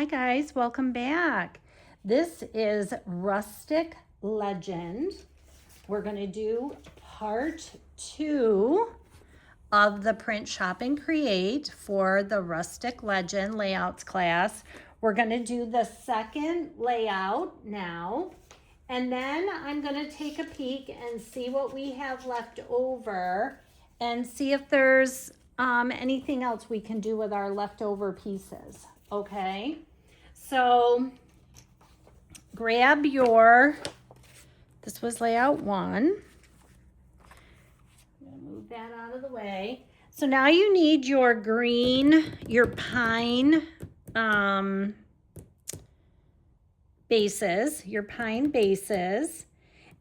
Hi guys, welcome back. This is Rustic Legend. We're going to do part 2 of the Print, Shop, and Create for the Rustic Legend layouts class. We're going to do the second layout now, and then I'm going to take a peek and see what we have left over and see if there's anything else we can do with our leftover pieces. Okay, so grab your, this was layout 1. I'm gonna move that out of the way. So now you need your green, your pine bases,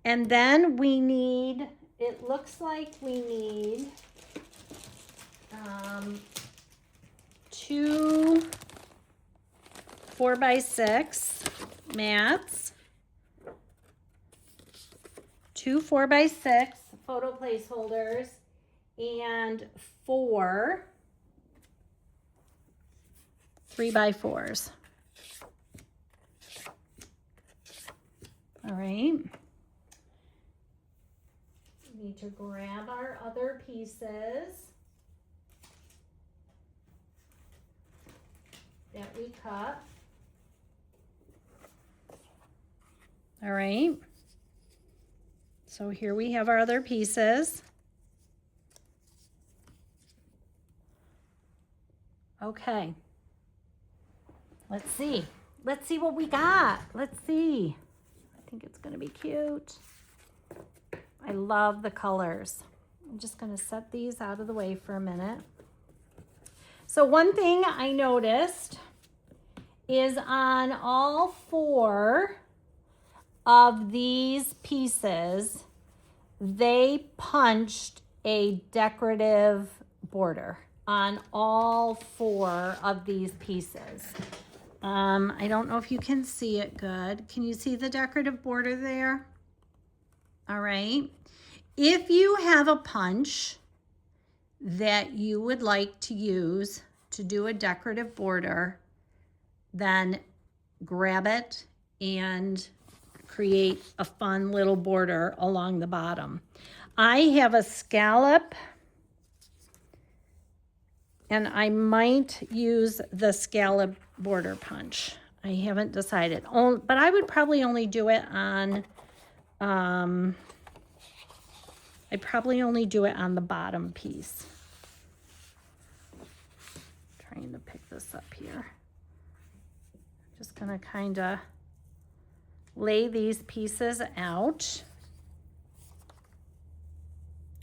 and then we need, it looks like we need 2 4x6 mats, 2 4x6 photo placeholders, and 4 3x4s. All right. We need to grab our other pieces that we cut. All right, so here we have our other pieces. Okay, let's see what we got. Let's see. I think it's gonna be cute. I love the colors. I'm just gonna set these out of the way for a minute. So one thing I noticed is on all 4 of these pieces, they punched a decorative border on all 4 of these pieces. I don't know if you can see it good. Can you see the decorative border there? All right. If you have a punch that you would like to use to do a decorative border, then grab it and create a fun little border along the bottom. I have a scallop, and I might use the scallop border punch. I haven't decided, but I would probably only do it on, I'd probably only do it on the bottom piece. Trying to pick this up here. Just gonna kind of lay these pieces out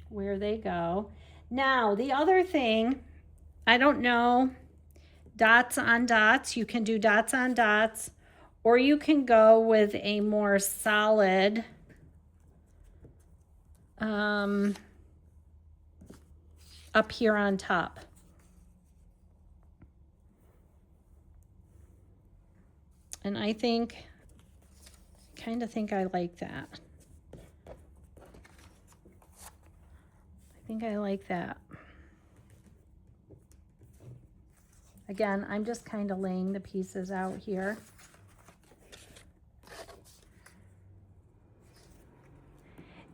where they go. Now, the other thing, I don't know, dots on dots. You can do dots on dots, or you can go with a more solid up here on top. And I kind of think I like that. I think I like that. Again, I'm just kind of laying the pieces out here.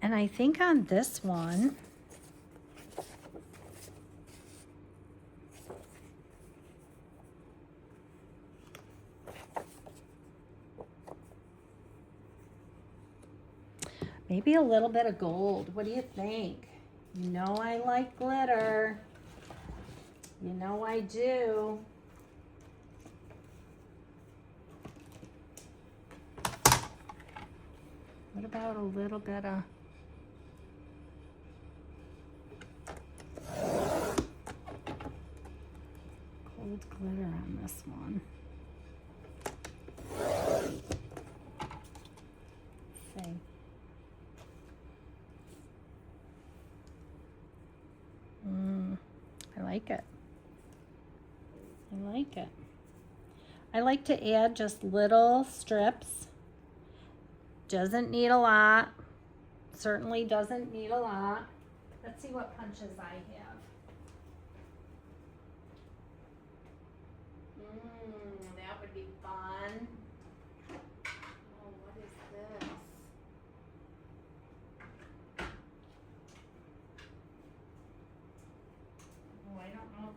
And I think on this one, maybe a little bit of gold. What do you think? You know I like glitter. You know I do. What about a little bit of gold glitter on this one? Let's see. I like it. I like it. I like to add just little strips. Doesn't need a lot. Certainly doesn't need a lot. Let's see what punches I have. That would be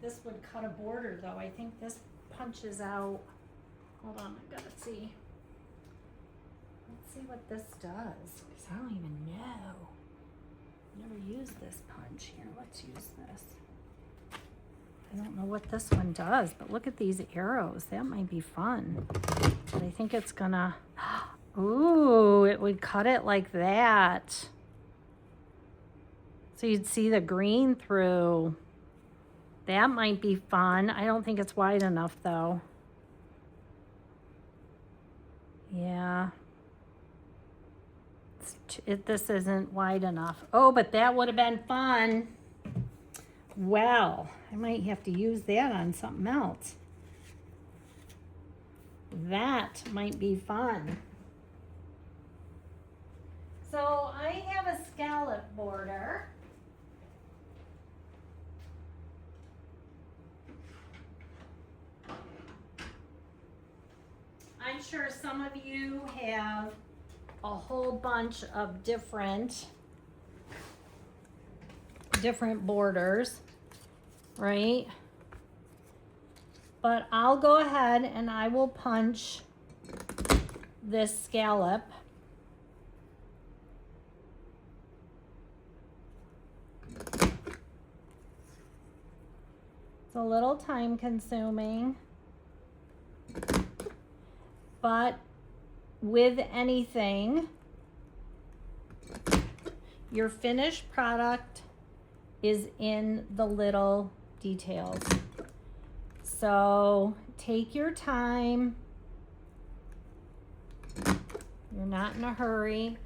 this would cut a border though. I think this punches out. Hold on, I gotta see. Let's see what this does, because I don't even know. Never used this punch. Here, let's use this. I don't know what this one does, but look at these arrows. That might be fun. But I think it's gonna, ooh, it would cut it like that. So you'd see the green through. That might be fun. I don't think it's wide enough though. Yeah. This isn't wide enough. Oh, but that would have been fun. Well, I might have to use that on something else. That might be fun. So I have a scallop border. I'm sure some of you have a whole bunch of different borders, right? But I'll go ahead and I will punch this scallop. It's a little time consuming, but with anything, your finished product is in the little details. So take your time. You're not in a hurry.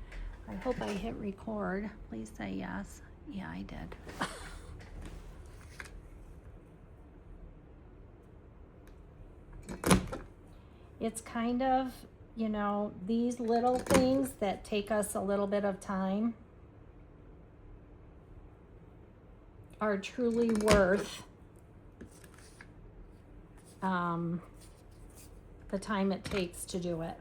I hope I hit record. Please say yes. Yeah, I did. It's kind of, you know, these little things that take us a little bit of time are truly worth the time it takes to do it.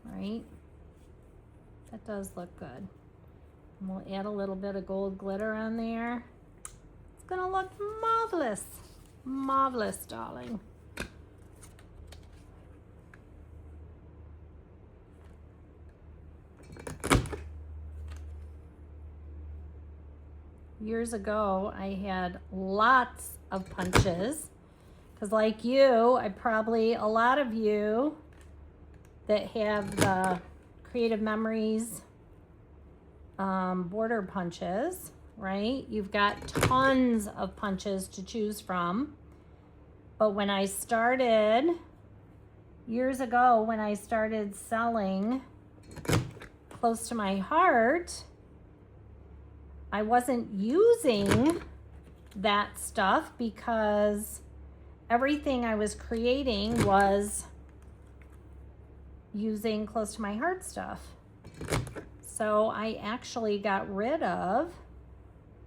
Right? That does look good. And we'll add a little bit of gold glitter on there. It's gonna look marvelous. Marvelous, darling. Years ago, I had lots of punches because like you, a lot of you that have the Creative Memories border punches, right? You've got tons of punches to choose from. But when I started, years ago, when I started selling Close to My Heart, I wasn't using that stuff because everything I was creating was using Close to My Heart stuff. So I actually got rid of,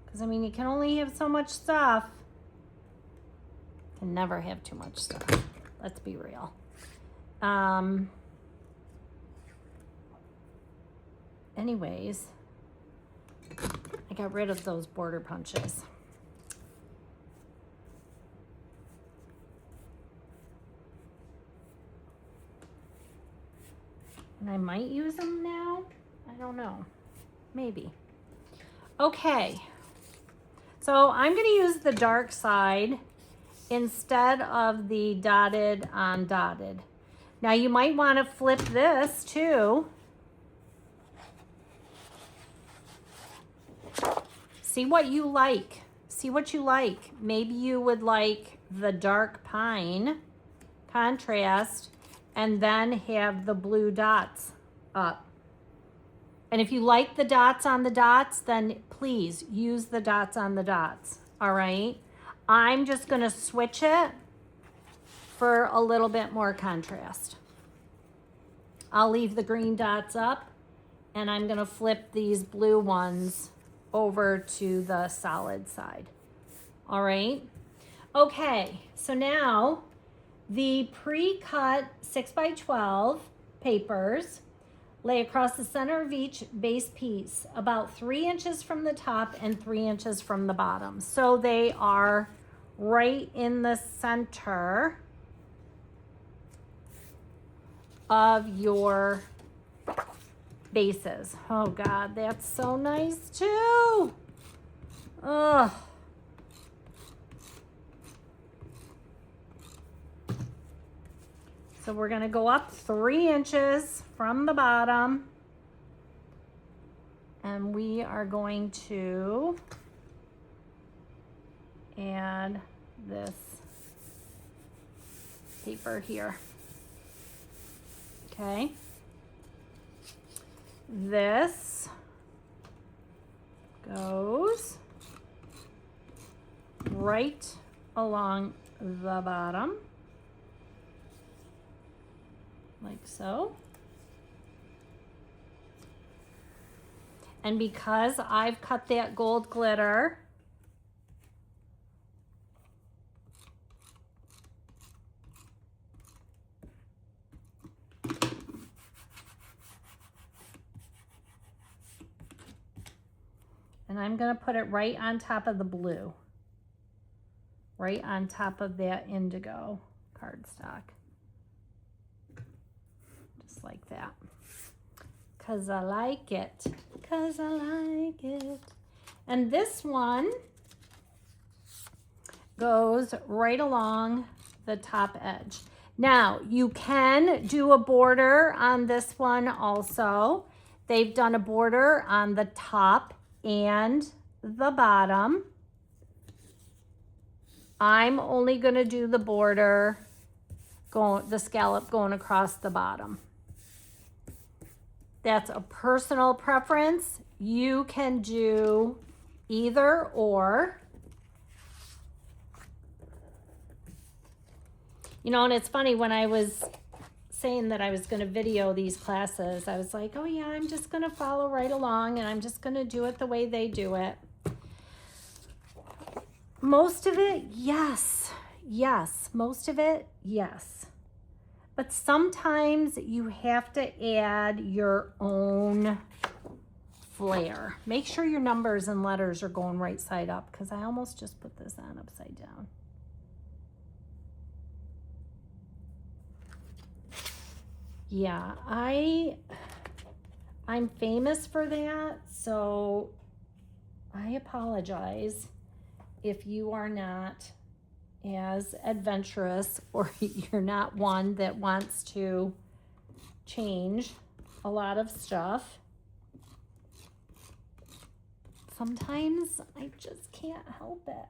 because I mean, you can only have so much stuff. You can never have too much stuff. Let's be real. Anyways, I got rid of those border punches. And I might use them now. I don't know. Maybe. Okay. So I'm going to use the dark side instead of the dotted on dotted. Now you might want to flip this too. See what you like. See what you like. Maybe you would like the dark pine contrast and then have the blue dots up. And if you like the dots on the dots, then please use the dots on the dots, all right? I'm just gonna switch it for a little bit more contrast. I'll leave the green dots up and I'm gonna flip these blue ones over to the solid side, all right? Okay, so now the pre-cut 6x12 papers, lay across the center of each base piece, about 3 inches from the top and 3 inches from the bottom. So they are right in the center of your bases. Oh God, that's so nice too. Ugh. So we're gonna go up 3 inches from the bottom, and we are going to add this paper here. Okay. This goes right along the bottom, like so. And because I've cut that gold glitter, and I'm going to put it right on top of the blue, right on top of that indigo cardstock, just like that, because I like it, because I like it. And this one goes right along the top edge. Now, you can do a border on this one also. They've done a border on the top and the bottom. I'm only going to do the border, the scallop going across the bottom. That's a personal preference. You can do either or. You know, and it's funny, when I was saying that I was going to video these classes, I was like, oh yeah, I'm just going to follow right along and I'm just going to do it the way they do it. Most of it, yes. Yes. Most of it, yes. But sometimes you have to add your own flair. Make sure your numbers and letters are going right side up, because I almost just put this on upside down. Yeah, I'm famous for that, so I apologize if you are not as adventurous, or you're not one that wants to change a lot of stuff. Sometimes I just can't help it.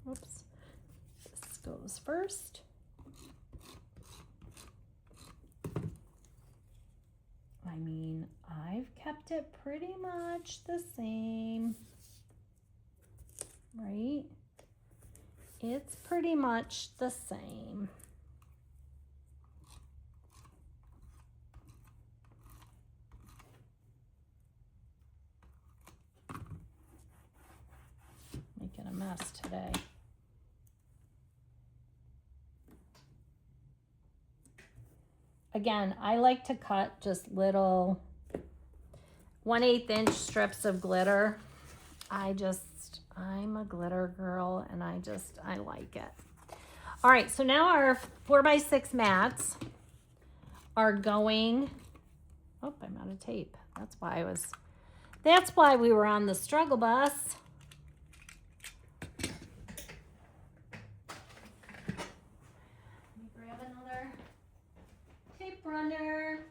Oops, this goes first. I mean, I've kept it pretty much the same, right? It's pretty much the same. Making a mess today. Again, I like to cut just little 1/8 inch strips of glitter. I'm a glitter girl, and I like it. All right, so now our 4x6 mats are going, oh, I'm out of tape. That's why we were on the struggle bus. Let me grab another tape runner.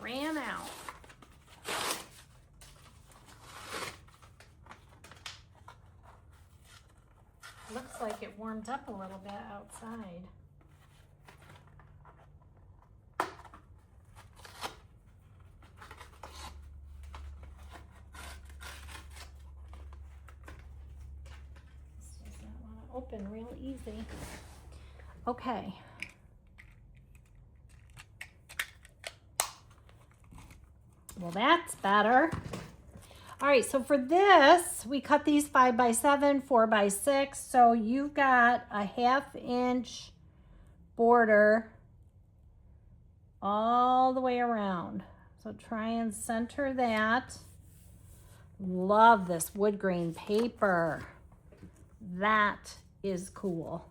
Ran out. Looks like it warmed up a little bit outside. open real easy. Okay. Well, that's better. All right, so for this, we cut these 5 by 7, 4 by 6. So you've got a 1/2 inch border all the way around. So try and center that. Love this wood grain paper. That is cool.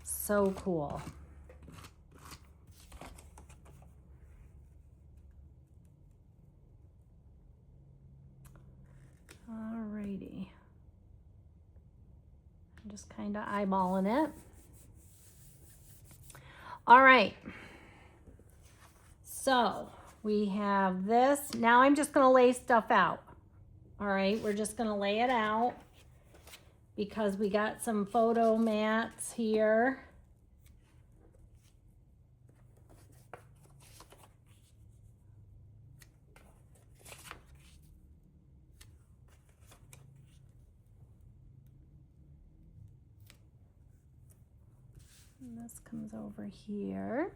So cool. Alrighty. I'm just kind of eyeballing it. All right. So we have this. Now I'm just going to lay stuff out. All right. We're just going to lay it out because we got some photo mats here. And this comes over here.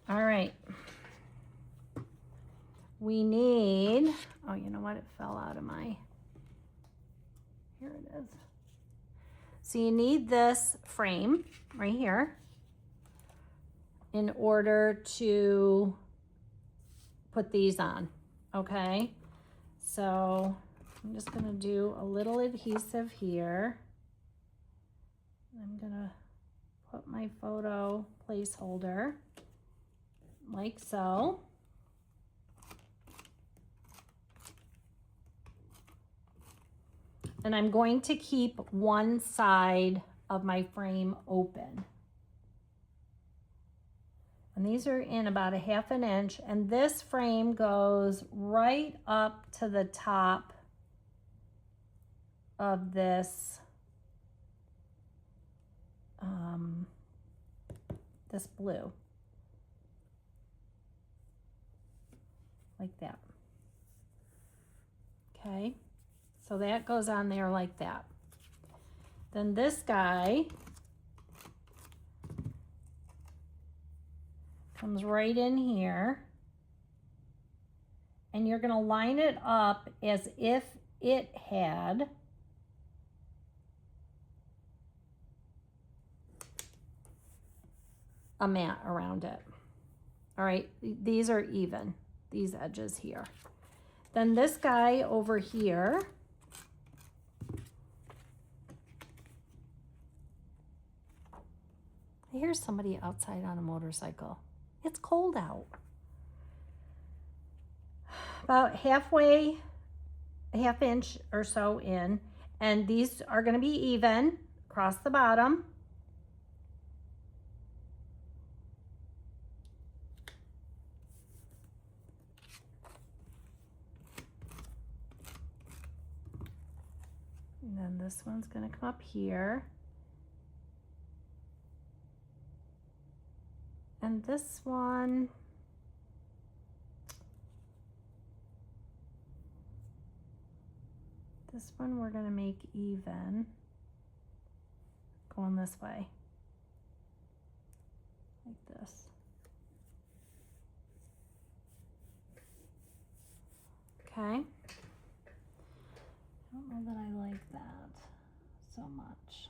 All right. We need, oh, you know what? It fell out of my, here it is. So you need this frame right here in order to put these on, okay? So I'm just gonna do a little adhesive here. I'm gonna put my photo placeholder like so. And I'm going to keep one side of my frame open. And these are in about a 1/2 inch, and this frame goes right up to the top of this this blue, like that. Okay, so that goes on there like that. Then this guy comes right in here, and you're going to line it up as if it had a mat around it. All right, these are even, these edges here. Then this guy over here, I hear somebody outside on a motorcycle. It's cold out. About halfway, a 1/2 inch or so in, and these are going to be even across the bottom. And then this one's going to come up here. And this one, we're going to make even, going this way, like this. Okay. I don't know that I like that so much.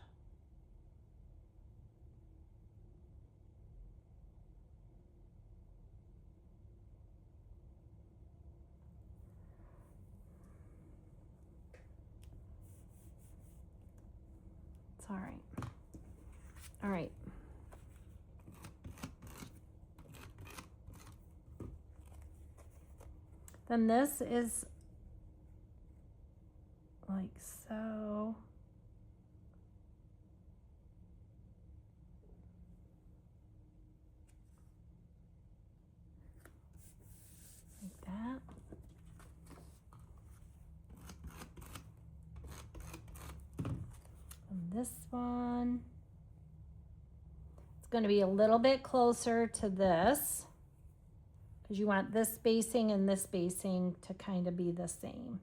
It's all right. All right. Then this is like so. Like that. And this one, it's going to be a little bit closer to this because you want this spacing and this spacing to kind of be the same.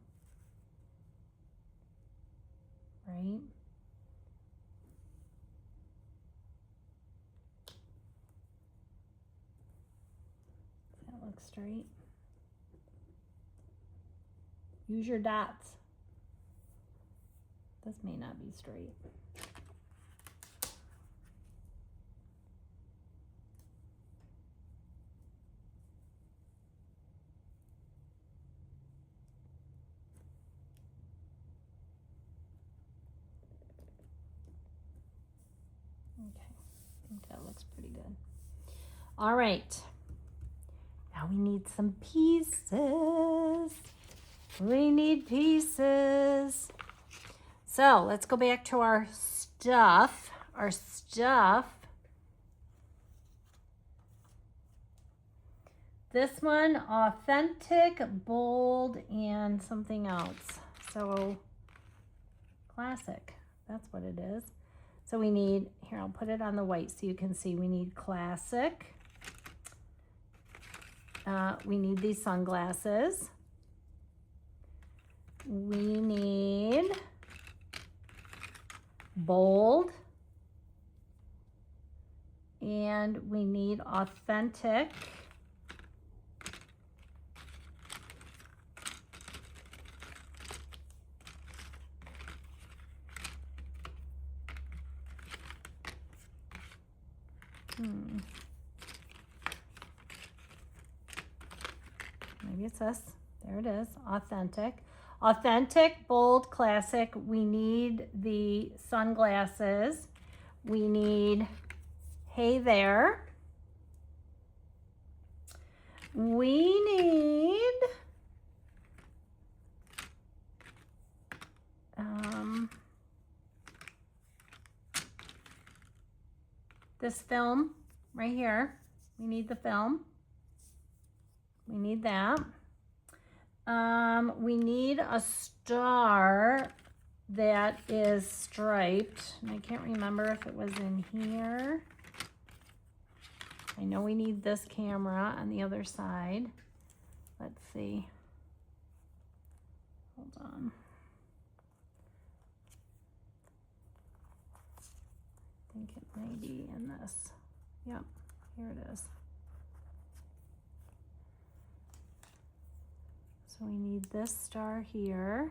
Right? straight. Use your dots. This may not be straight. Okay, I think that looks pretty good. All right, now we need some pieces. We need pieces. So let's go back to our stuff. This one, authentic, bold, and something else. So classic, that's what it is. So we need, here, I'll put it on the white so you can see. We need classic. We need these sunglasses. We need bold. And we need authentic. Maybe it's this. There it is. Authentic. Authentic, bold, classic. We need the sunglasses. We need Hey There. We need this film right here. We need the film. We need that. We need a star that is striped. And I can't remember if it was in here. I know we need this camera on the other side. Let's see. Hold on. I think it may be in this. Yep, here it is. So we need this star here.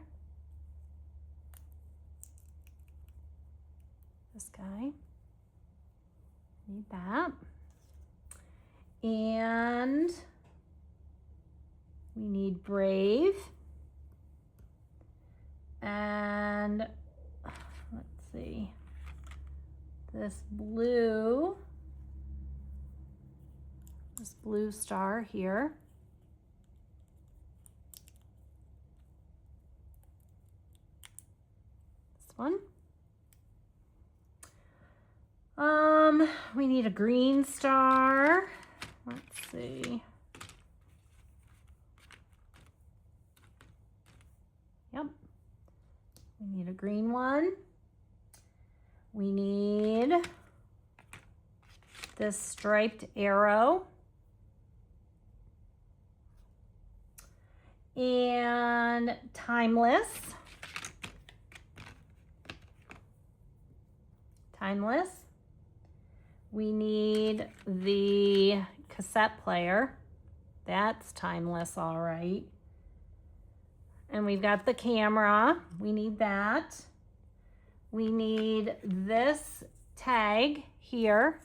This guy. Need that. And we need brave. And let's see. This blue star here. This one. We need a green star. Let's see. Yep. We need a green one. We need this striped arrow. And timeless. Timeless. We need the cassette player. That's timeless, all right. And we've got the camera. We need that. We need this tag here.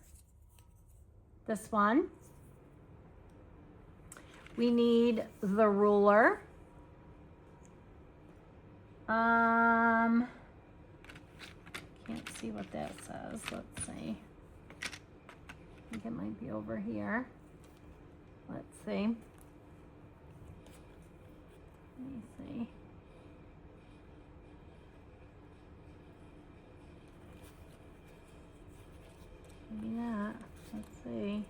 This one. We need the ruler. Can't see what that says. Let's see. I think it might be over here. Let's see. Let me see. Maybe not. Let's see.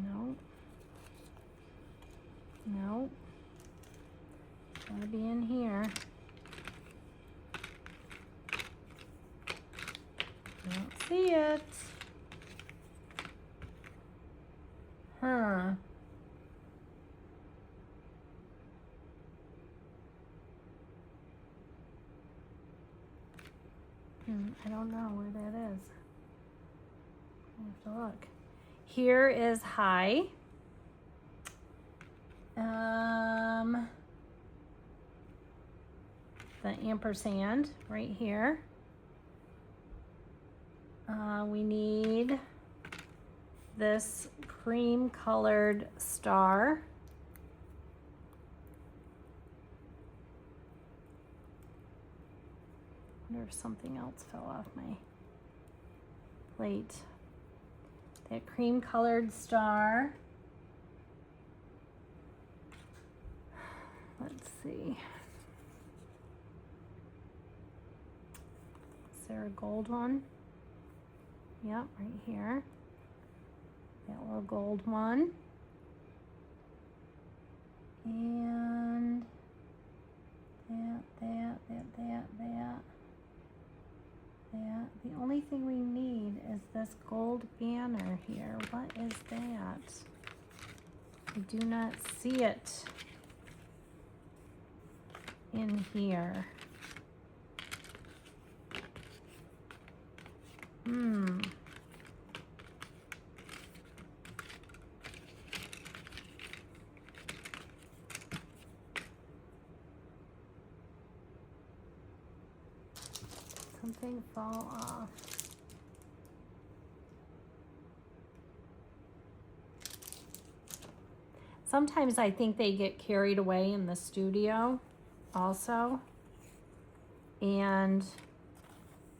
No. No. Gotta be in here. I don't see it. Huh. I don't know where that is. I have to look. Here is high. The ampersand right here. We need this cream colored star. I wonder if something else fell off my plate. That cream colored star. Let's see. Is there a gold one? Yep, right here. That little gold one. And that. The only thing we need is this gold banner here. What is that? I do not see it in here. Something fall off. Sometimes I think they get carried away in the studio also. And,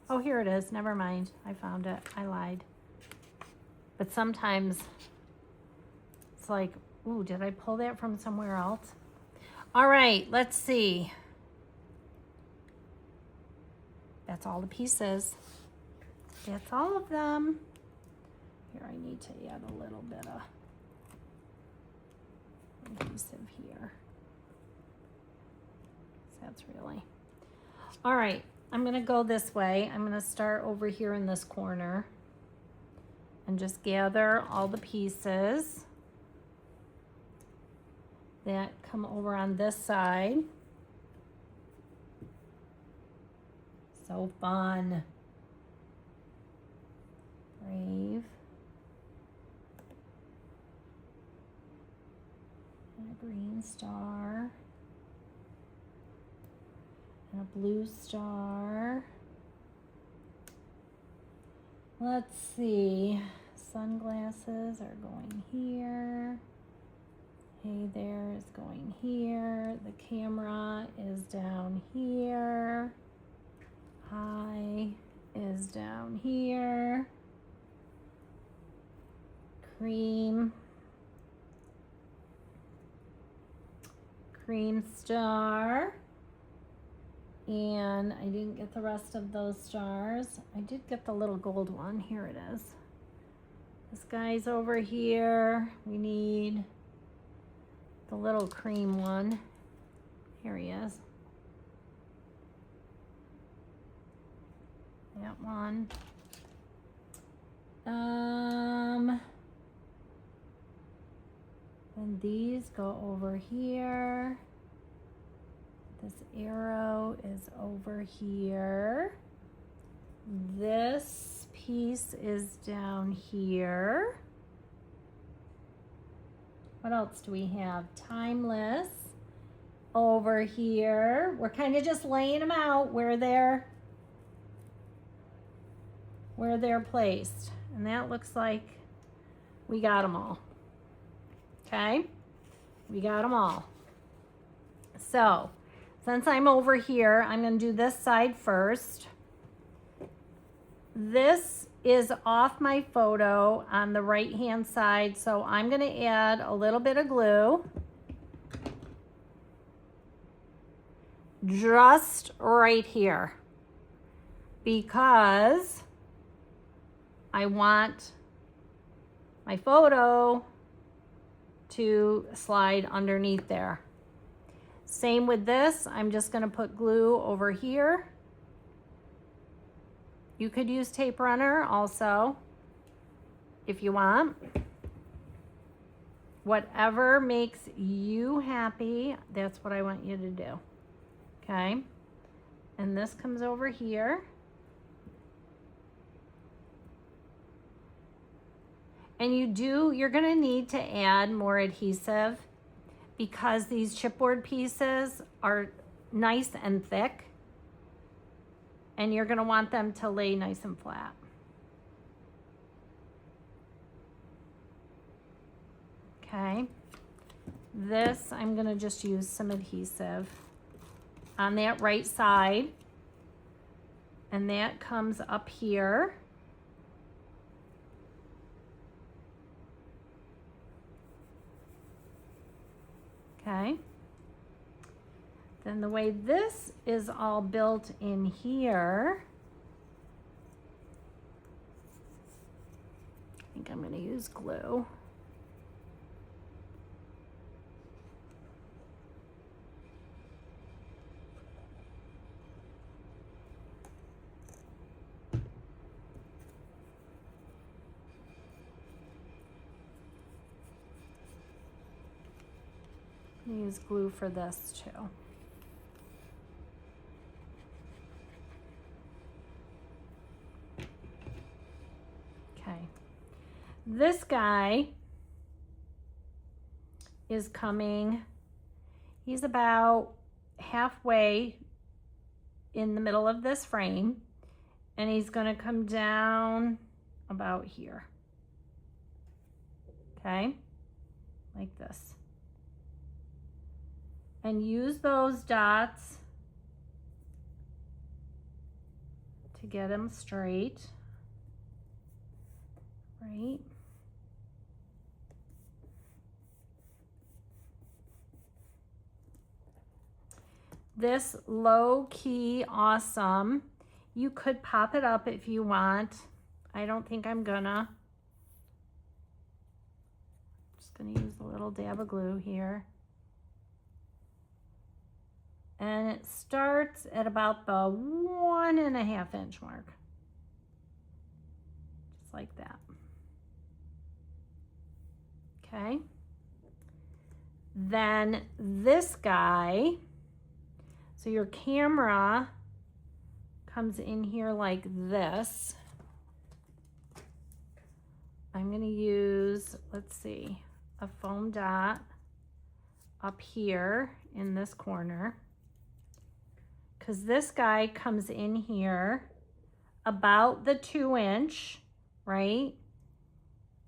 oh, here it is. Never mind. I found it. I lied. But sometimes it's like, ooh, did I pull that from somewhere else? All right, let's see. That's all the pieces. That's all of them. Here, I need to add a little bit of adhesive here. That's really. All right, I'm gonna go this way. I'm gonna start over here in this corner and just gather all the pieces that come over on this side. So fun. Brave. And a green star. And a blue star. Let's see. Sunglasses are going here. Hey there is going here. The camera is down here. High is down here. Cream star. And I didn't get the rest of those stars. I did get the little gold one. Here it is. This guy's over here. We need the little cream one. Here he is. That one. And these go over here. This arrow is over here. This piece is down here. What else do we have? Timeless over here. We're kind of just laying them out where they're placed. And that looks like we got them all. Okay? We got them all. So, since I'm over here, I'm going to do this side first. This is off my photo on the right-hand side, so I'm going to add a little bit of glue. Just right here. Because I want my photo to slide underneath there. Same with this. I'm just going to put glue over here. You could use tape runner also if you want. Whatever makes you happy, that's what I want you to do. Okay? And this comes over here. And you're gonna need to add more adhesive because these chipboard pieces are nice and thick, and you're gonna want them to lay nice and flat. Okay, this I'm gonna just use some adhesive on that right side, and that comes up here. Okay. Then the way this is all built in here, I think I'm going to use glue. Use glue for this too. Okay. This guy is coming, he's about halfway in the middle of this frame, and he's going to come down about here. Okay? Like this. And use those dots to get them straight, right? This low key awesome. You could pop it up if you want. I don't think I'm gonna. Just gonna use a little dab of glue here. And it starts at about the 1.5 inch mark. Just like that. Okay. Then this guy, so your camera comes in here like this. I'm gonna use, let's see, a foam dot up here in this corner, because this guy comes in here about the 2 inch, right?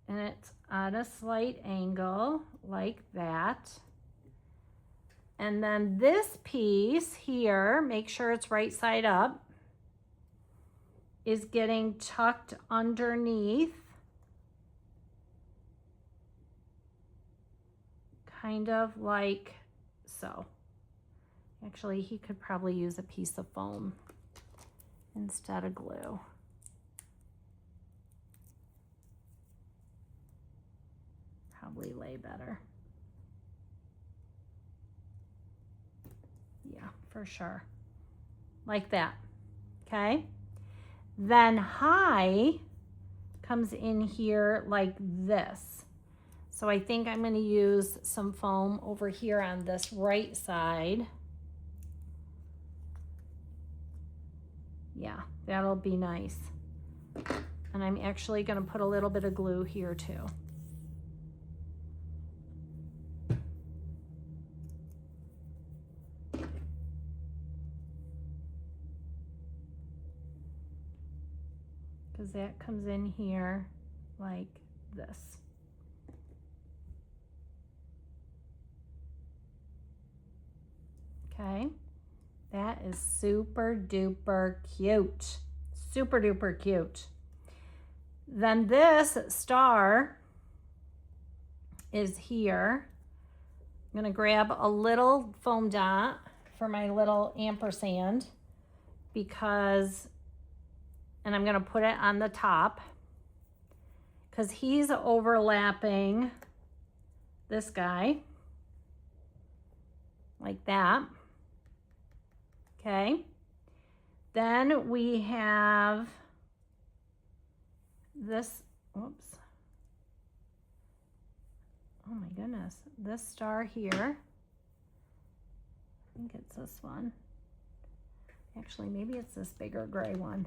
And it's at a slight angle like that. And then this piece here, make sure it's right side up, is getting tucked underneath, kind of like so. Actually, he could probably use a piece of foam instead of glue. Probably lay better. Yeah, for sure. Like that, okay? Then high comes in here like this. So I think I'm gonna use some foam over here on this right side. Yeah, that'll be nice. And I'm actually gonna put a little bit of glue here too. Because that comes in here like this. Okay. That is super duper cute. Super duper cute. Then this star is here. I'm gonna grab a little foam dot for my little ampersand because, and I'm gonna put it on the top because he's overlapping this guy like that. Okay, then we have this, whoops, oh my goodness, this star here, I think it's this one. Actually, maybe it's this bigger gray one.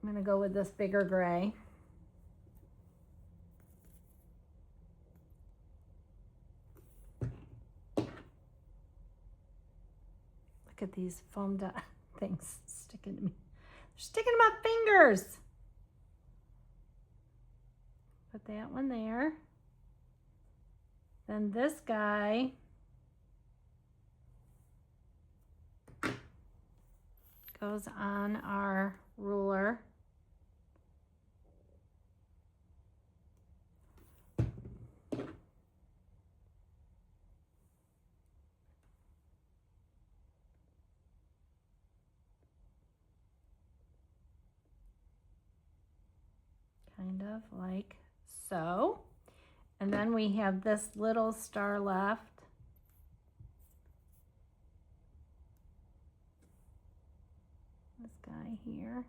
I'm gonna go with this bigger gray. Look at these foam dot things sticking to me. They're sticking to my fingers. Put that one there. Then this guy goes on our ruler. Kind of like so. And then we have this little star left. This guy here.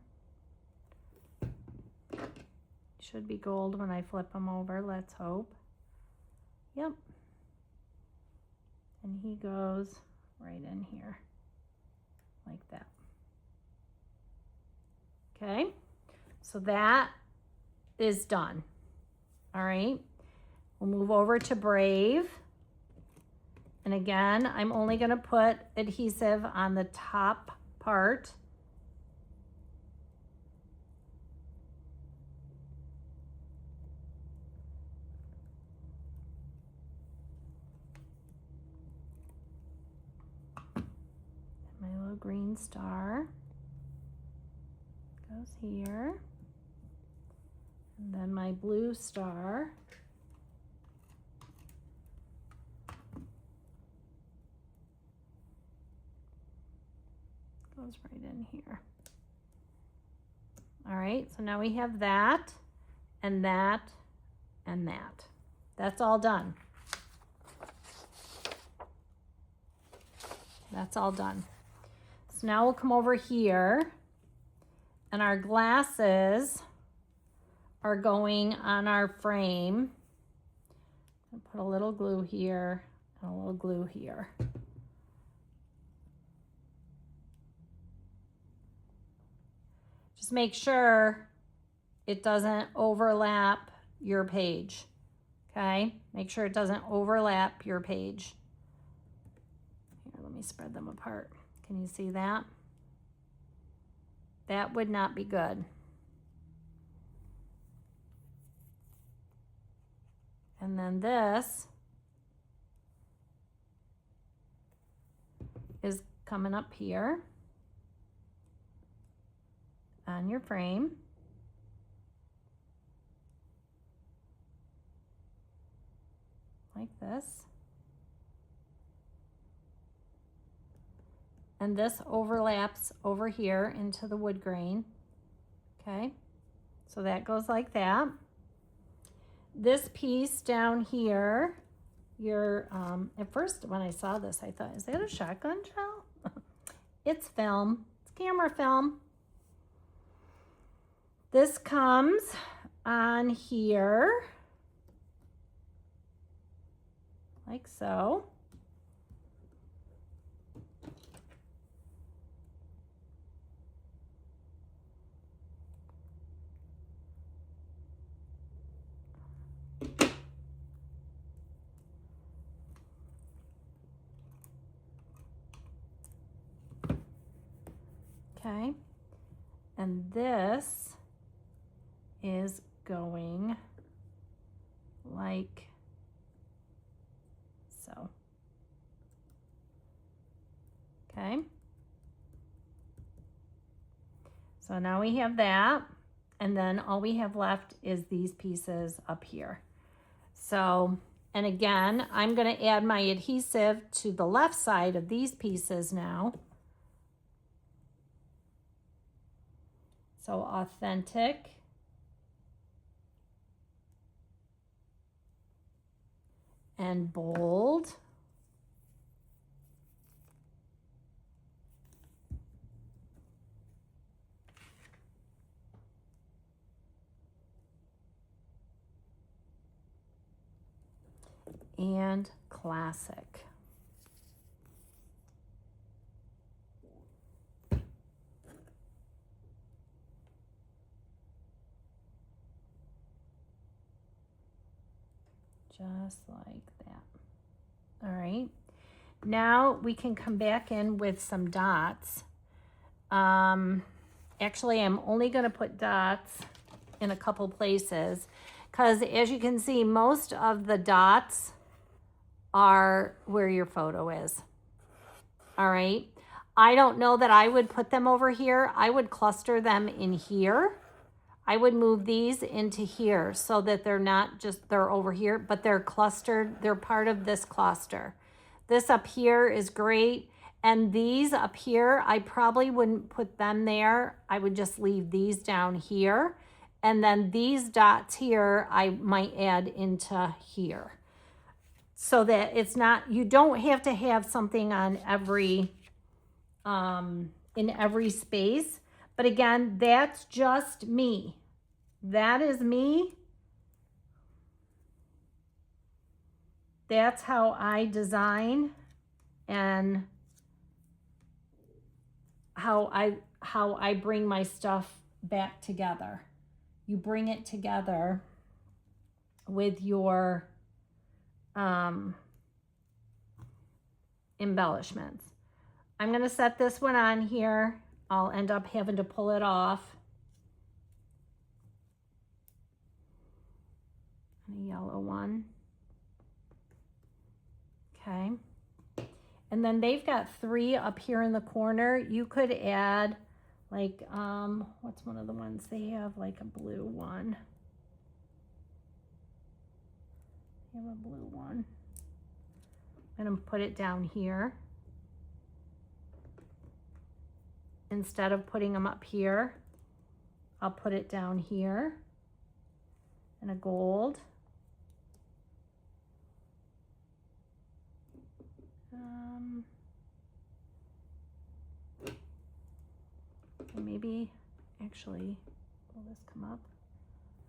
Should be gold when I flip them over, let's hope. Yep. And he goes right in here, like that. Okay, so that is done. All right, we'll move over to Brave. And again, I'm only gonna put adhesive on the top part. My little green star goes here. And then my blue star goes right in here. All right, so now we have that and that and that. That's all done. That's all done. So now we'll come over here and our glasses are going on our frame. I'll put a little glue here and a little glue here. Just make sure it doesn't overlap your page, okay? Make sure it doesn't overlap your page. Here, let me spread them apart. Can you see that? That would not be good. And then this is coming up here on your frame. Like this. And this overlaps over here into the wood grain. Okay, so that goes like that. This piece down here, at first when I saw this, I thought, is that a shotgun shell? It's film, it's camera film. This comes on here, like so. Okay, and this is going like so. Okay, so now we have that, and then all we have left is these pieces up here. So, and again, I'm going to add my adhesive to the left side of these pieces now. So authentic. And bold. And classic. Just like that. All right. Now we can come back in with some dots. Actually, I'm only going to put dots in a couple places because as you can see, most of the dots are where your photo is. All right. I don't know that I would put them over here. I would cluster them in here. I would move these into here so that they're not just, they're over here, but they're clustered. They're part of this cluster. This up here is great. And these up here, I probably wouldn't put them there. I would just leave these down here. And then these dots here, I might add into here. So that it's not, you don't have to have something on every, in every space. But again, that's just me. That is me. That's how I design and how I bring my stuff back together. You bring it together with your embellishments. I'm going to set this one on here. I'll end up having to pull it off. And a yellow one. Okay. And then they've got 3 up here in the corner. You could add like, what's one of the ones they have? Like a blue one. They have a blue one. I'm going to put it down here. Instead of putting them up here, I'll put it down here. And a gold. And maybe, actually, will this come up?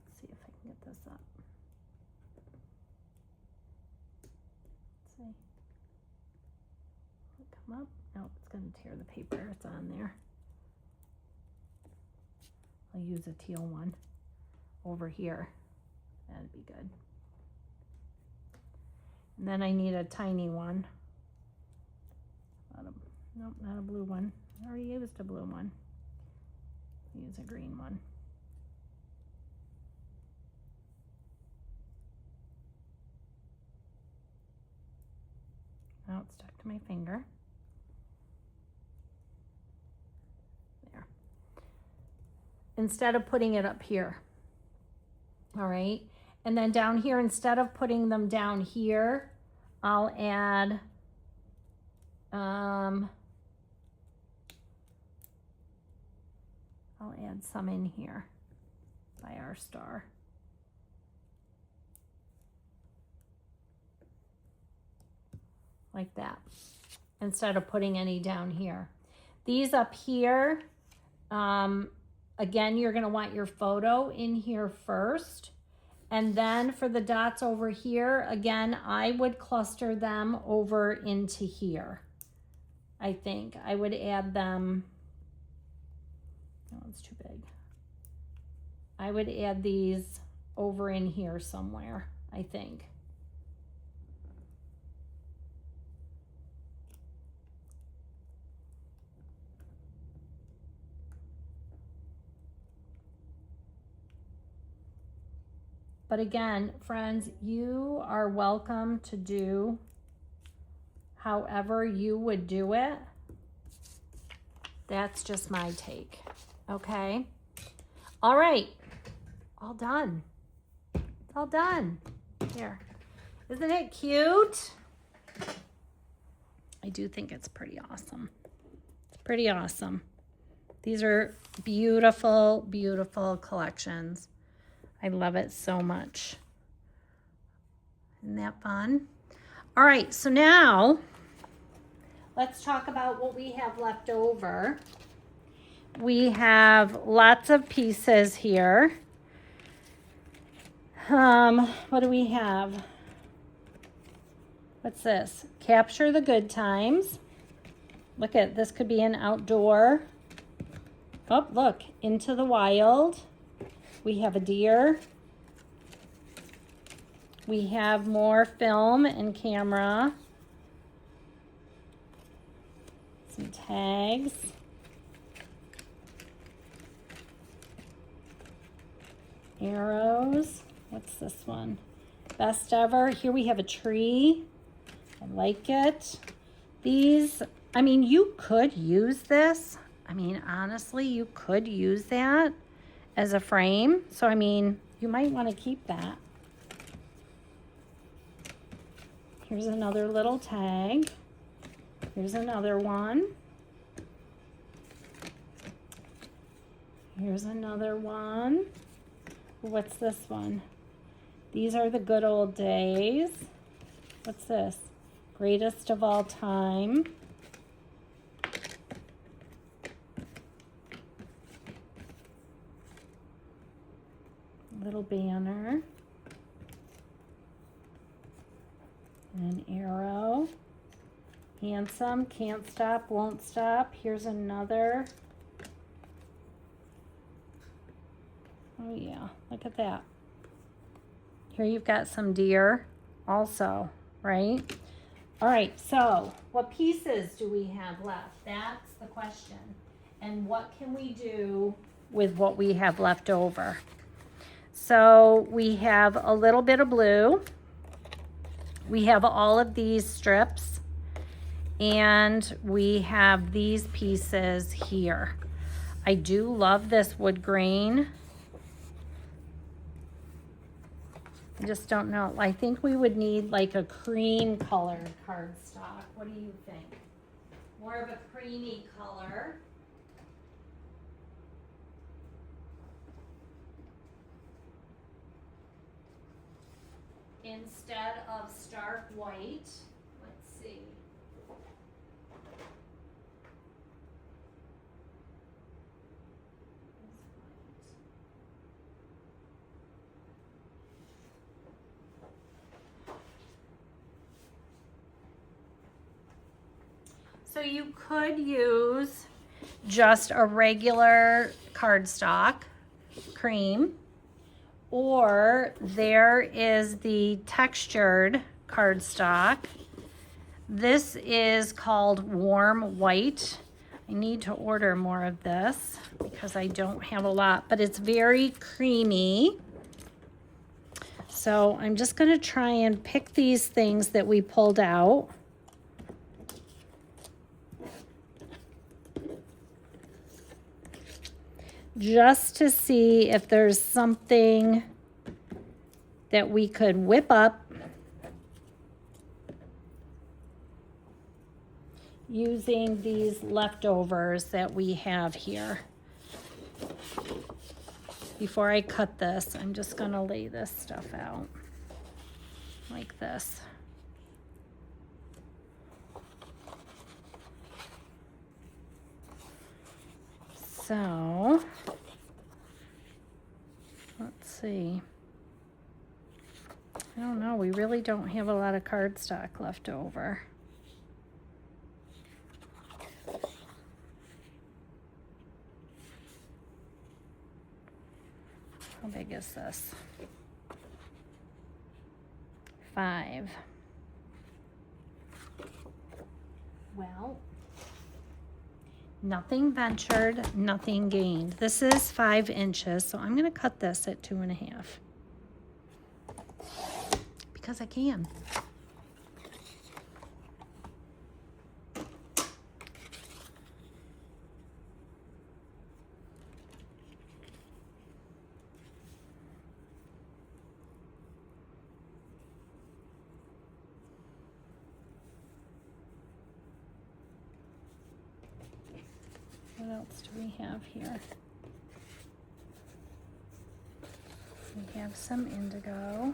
Let's see if I can get this up. Let's see. Will it come up? No, it's going to tear the paper. It's on there. I'll use a teal one over here. That'd be good. And then I need a tiny one. Nope, not a blue one. I already used a blue one. Use a green one. Now it's stuck to my finger. There. Instead of putting it up here. All right. And then down here, instead of putting them down here, I'll add some in here by our star. Like that, instead of putting any down here. These up here, again, you're gonna want your photo in here first. And then for the dots over here, again, I would cluster them over into here. I think I would add them. No, it's too big. I would add these over in here somewhere, I think. But again, friends, you are welcome to do however you would do it. That's just my take. Okay. All right. All done. It's all done. Here. Isn't it cute? I do think it's pretty awesome. It's pretty awesome. These are beautiful, beautiful collections. I love it so much. Isn't that fun? All right, so now let's talk about what we have left over. We have lots of pieces here. What do we have? What's this? Capture the good times. Look at this, could be an outdoor. Oh, look, into the wild. We have a deer. We have more film and camera. Some tags. Arrows. What's this one? Best ever. Here we have a tree. I like it. These, I mean, you could use this. I mean, honestly, you could use that as a frame. So, I mean, you might want to keep that. Here's another little tag. Here's another one. Here's another one. What's this one? These are the good old days. What's this? Greatest of all time. Little banner. And an arrow. Handsome, can't stop, won't stop. Here's another. Oh yeah, look at that. Here you've got some deer also, right? All right, so what pieces do we have left? That's the question. And what can we do with what we have left over? So we have a little bit of blue. We have all of these strips. And we have these pieces here. I do love this wood grain. I just don't know. I think we would need like a cream colored cardstock. What do you think? More of a creamy color. Instead of stark white. Let's see. So you could use just a regular cardstock, cream, or there is the textured cardstock. This is called warm white. I need to order more of this because I don't have a lot, but it's very creamy. So I'm just going to try and pick these things that we pulled out. Just to see if there's something that we could whip up using these leftovers that we have here. Before I cut this, I'm just going to lay this stuff out like this. So, let's see. I don't know, we really don't have a lot of cardstock left over. How big is this? 5. Well, nothing ventured, nothing gained. This is 5 inches, so I'm going to cut this at 2.5 because I can. What else do we have here? We have some indigo.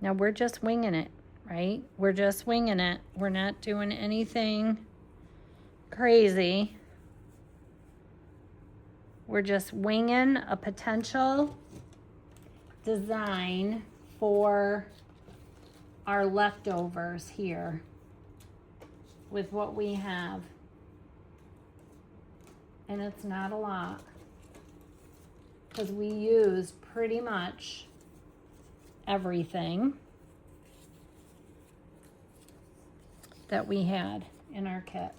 Now we're just winging it, right? We're just winging it. We're not doing anything crazy. We're just winging a potential design for our leftovers here. with what we have. And it's not a lot, because we use pretty much everything that we had in our kit.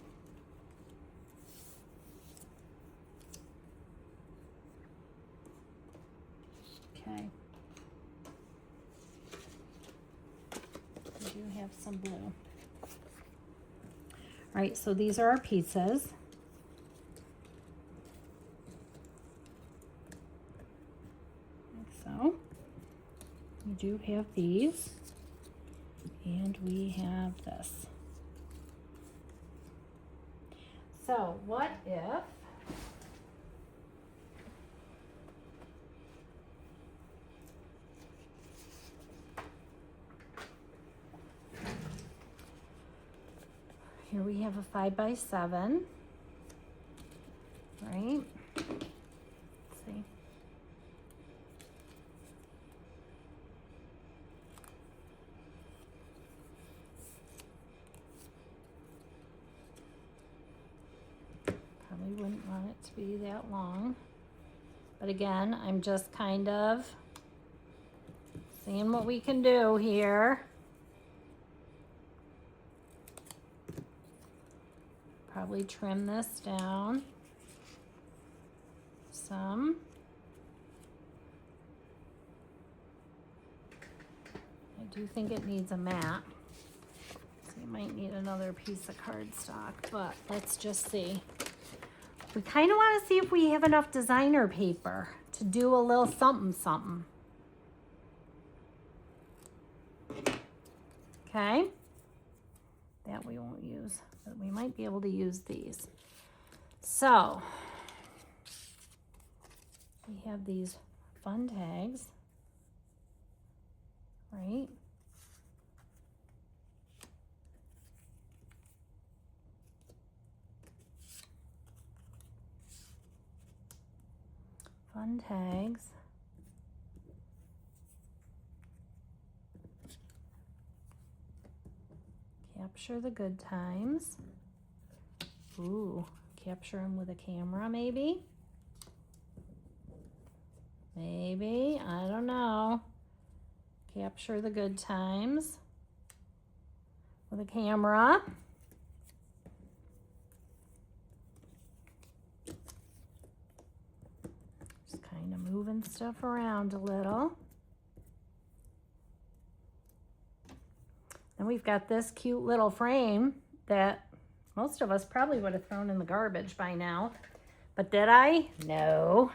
Okay. We do have some blue. All right, so these are our pieces. Like so. We do have these, and we have this. So what if here we have a 5x7, right? Let's see. Probably wouldn't want it to be that long. But again, I'm just kind of seeing what we can do here. Probably trim this down some. I do think it needs a mat. So you might need another piece of cardstock, but let's just see. We kind of want to see if we have enough designer paper to do a little something something. Okay. That we won't use, but we might be able to use these. So we have these fun tags, right? Fun tags. Capture the good times. Ooh, capture them with a camera maybe? Maybe, I don't know. Capture the good times with a camera. Just kind of moving stuff around a little. And we've got this cute little frame that most of us probably would have thrown in the garbage by now. But did I? No.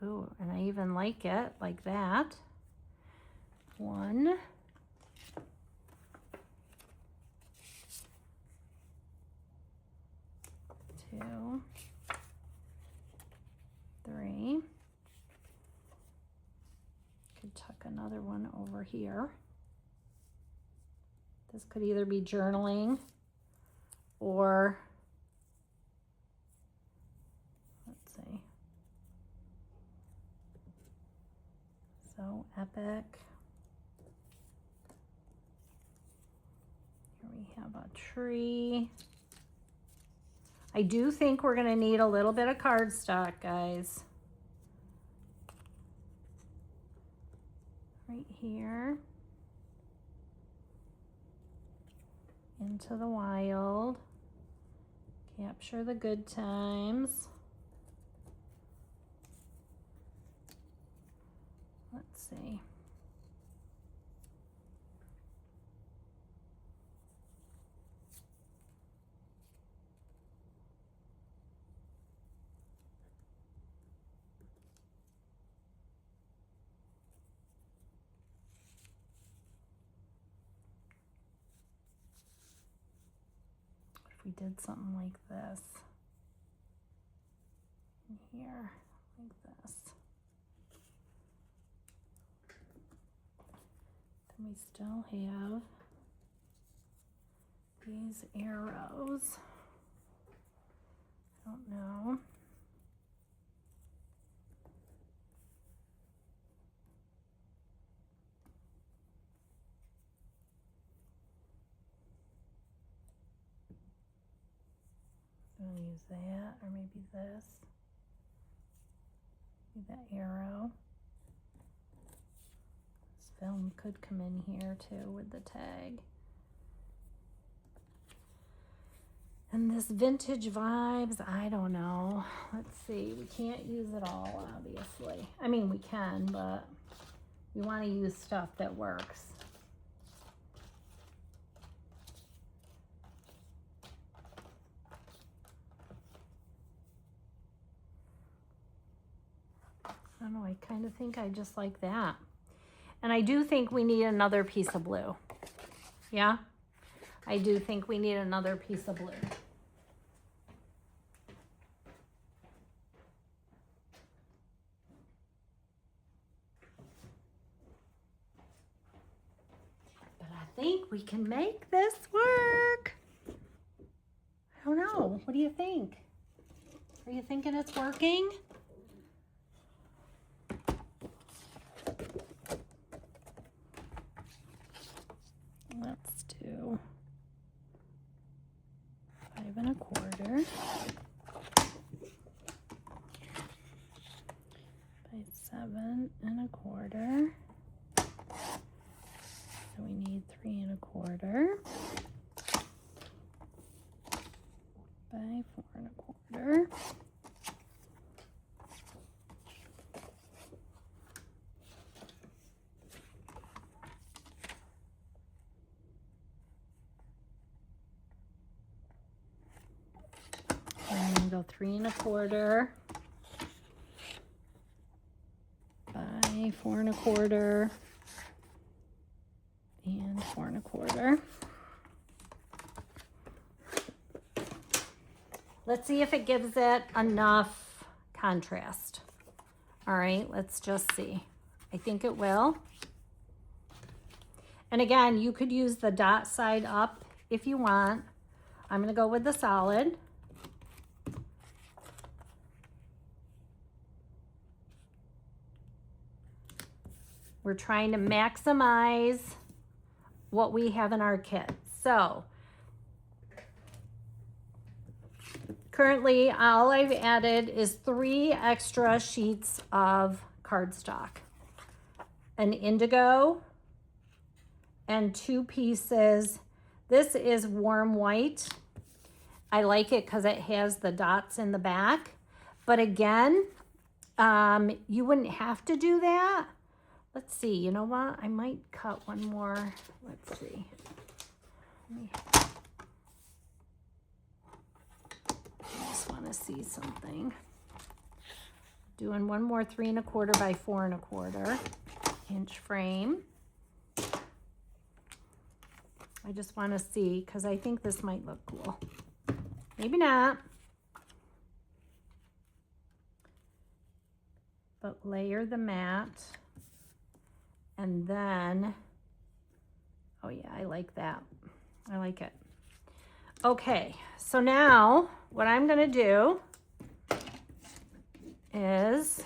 Ooh, and I even like it like that. 1, 2, 3. Could tuck another one over here. This could either be journaling or, let's see. So epic. Here we have a tree. I do think we're gonna need a little bit of cardstock, guys. Right here. Into the wild. Capture the good times. Let's see. If we did something like this in here, like this, then we still have these arrows. I don't know. that, or maybe this. Maybe that arrow. This film could come in here too with the tag. And this vintage vibes, I don't know. Let's see, we can't use it all, obviously. I mean, we can, but we want to use stuff that works. I don't know, I kind of think I just like that. And I do think we need another piece of blue. Yeah? I do think we need another piece of blue. But I think we can make this work. I don't know. What do you think? Are you thinking it's working? Let's do 5 1/4 by 7 1/4. So we need 3 1/4 by 4 1/4. And go 3 1/4 by 4 1/4 and 4 1/4. Let's see if it gives it enough contrast. All right, let's just see. I think it will. And again, you could use the dot side up if you want. I'm gonna go with the solid. We're trying to maximize what we have in our kit. So currently all I've added is 3 extra sheets of cardstock, an indigo, and 2 pieces. This is warm white. I like it because it has the dots in the back. But again, you wouldn't have to do that. Let's see, you know what? I might cut one more. Let's see. I just want to see something. Doing one more 3 1/4 by 4 1/4 inch frame. I just want to see because I think this might look cool. Maybe not. But layer the mat. And then, oh yeah, I like that. I like it. Okay, so now what I'm gonna do is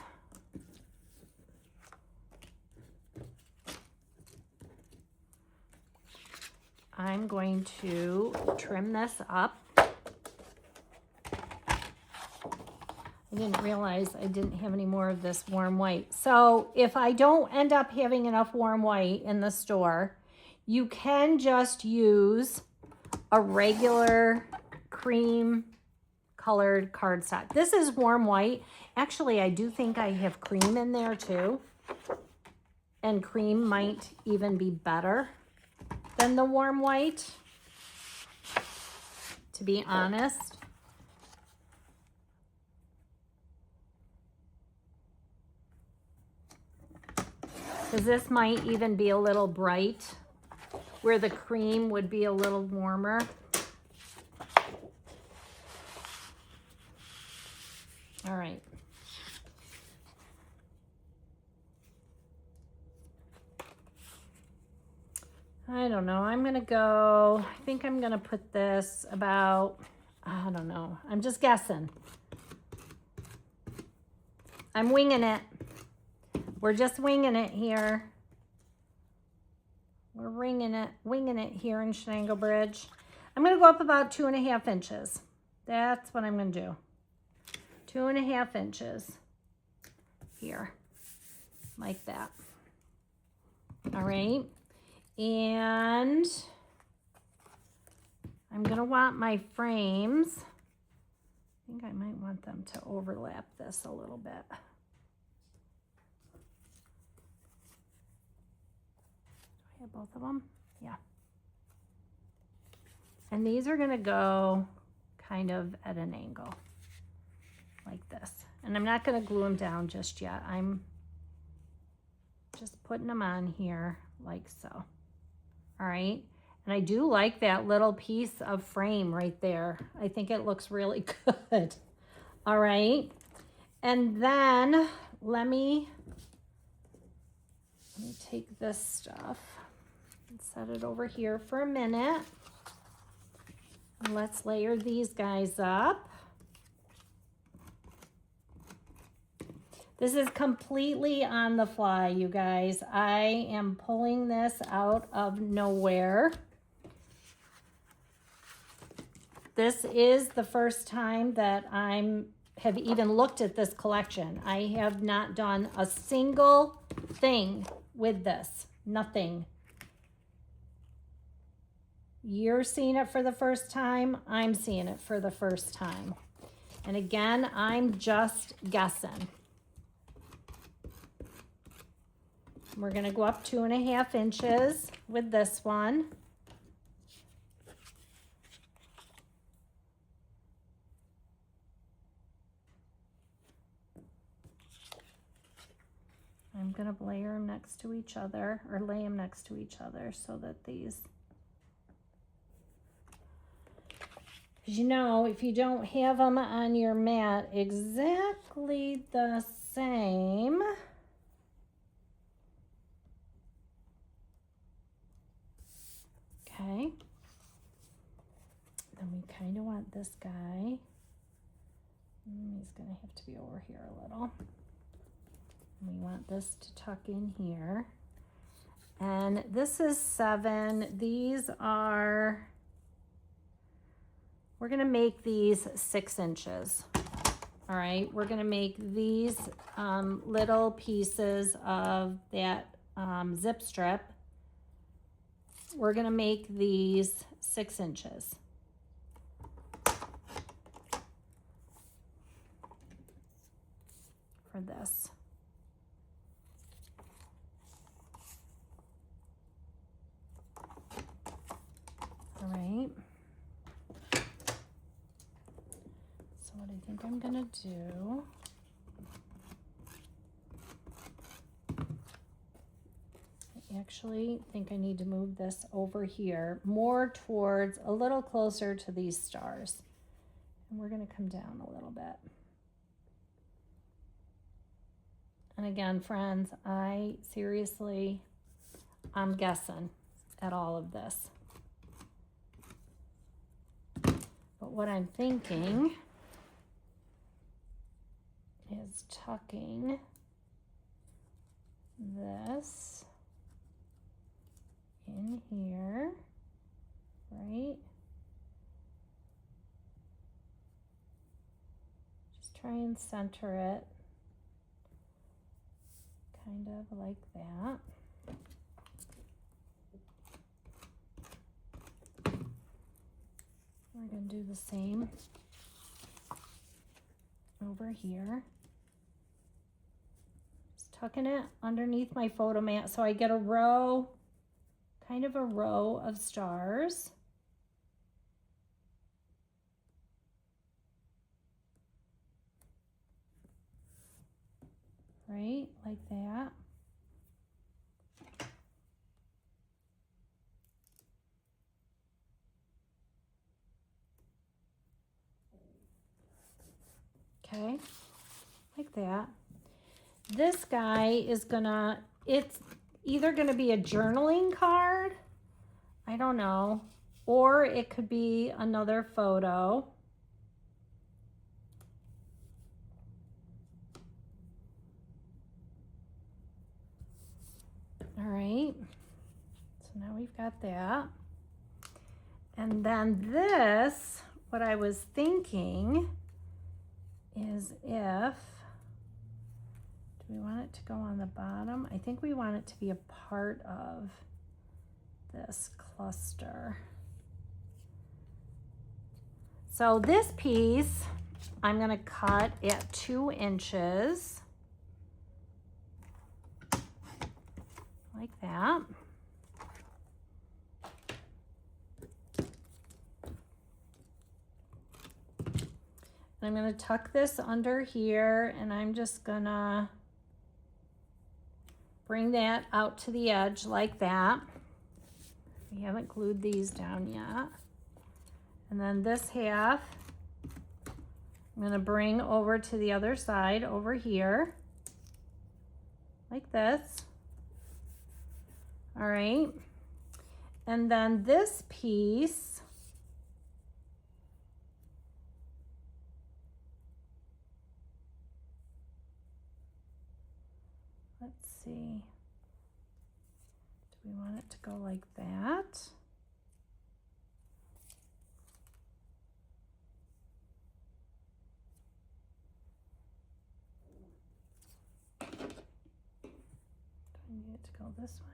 I'm going to trim this up. I didn't realize I didn't have any more of this warm white. So if I don't end up having enough warm white in the store, you can just use a regular cream colored cardstock. This is warm white. Actually, I do think I have cream in there too. And cream might even be better than the warm white, to be honest. Because this might even be a little bright, where the cream would be a little warmer. All right. I don't know. I'm going to go, I think I'm going to put this about, I don't know. I'm just guessing. I'm winging it. We're just winging it here. We're winging it here in Shenango Bridge. I'm going to go up about 2.5 inches. That's what I'm going to do. 2.5 inches here, like that. All right. And I'm going to want my frames. I think I might want them to overlap this a little bit. I have both of them. Yeah. And these are going to go kind of at an angle like this. And I'm not going to glue them down just yet. I'm just putting them on here like so. All right. And I do like that little piece of frame right there. I think it looks really good. All right. And then let me take this stuff and set it over here for a minute. And let's layer these guys up. This is completely on the fly, you guys. I am pulling this out of nowhere. This is the first time that have even looked at this collection. I have not done a single thing with this, nothing. You're seeing it for the first time. I'm seeing it for the first time. And again, I'm just guessing. We're going to go up 2.5 inches with this one. I'm going to layer them next to each other, or lay them next to each other so that these, you know, if you don't have them on your mat exactly the same, okay, then we kind of want this guy, he's going to have to be over here a little. We want this to tuck in here. And this is 7. These are, we're going to make these 6 inches. All right, we're going to make these little pieces of that zip strip. We're going to make these 6 inches. For this. All right. So what I think I'm gonna do, I actually think I need to move this over here more towards, a little closer to these stars. And we're gonna come down a little bit. And again, friends, I'm guessing at all of this. But what I'm thinking is tucking this in here, right? Just try and center it kind of like that. We're going to do the same over here. Just tucking it underneath my photo mat so I get a row, kind of a row of stars. Right, like that. Okay, like that. This guy is gonna, it's either gonna be a journaling card, I don't know, or it could be another photo. All right, so now we've got that. And then this, what I was thinking is do we want it to go on the bottom? I think we want it to be a part of this cluster. So this piece, I'm gonna cut at 2 inches, like that. I'm gonna tuck this under here, and I'm just gonna bring that out to the edge like that. We haven't glued these down yet. And then this half, I'm gonna bring over to the other side over here, like this. All right. And then this piece, let's see, do we want it to go like that? Do I need it to go this way?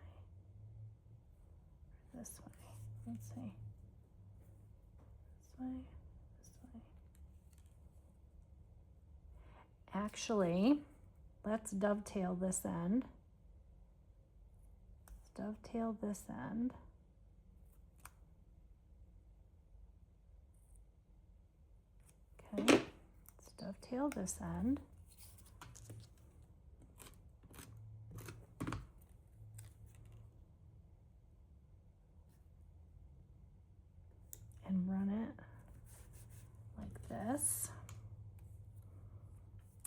Or this way? Let's see. This way, this way. Actually, let's dovetail this end. Let's dovetail this end. Okay, let's dovetail this end. And run it like this.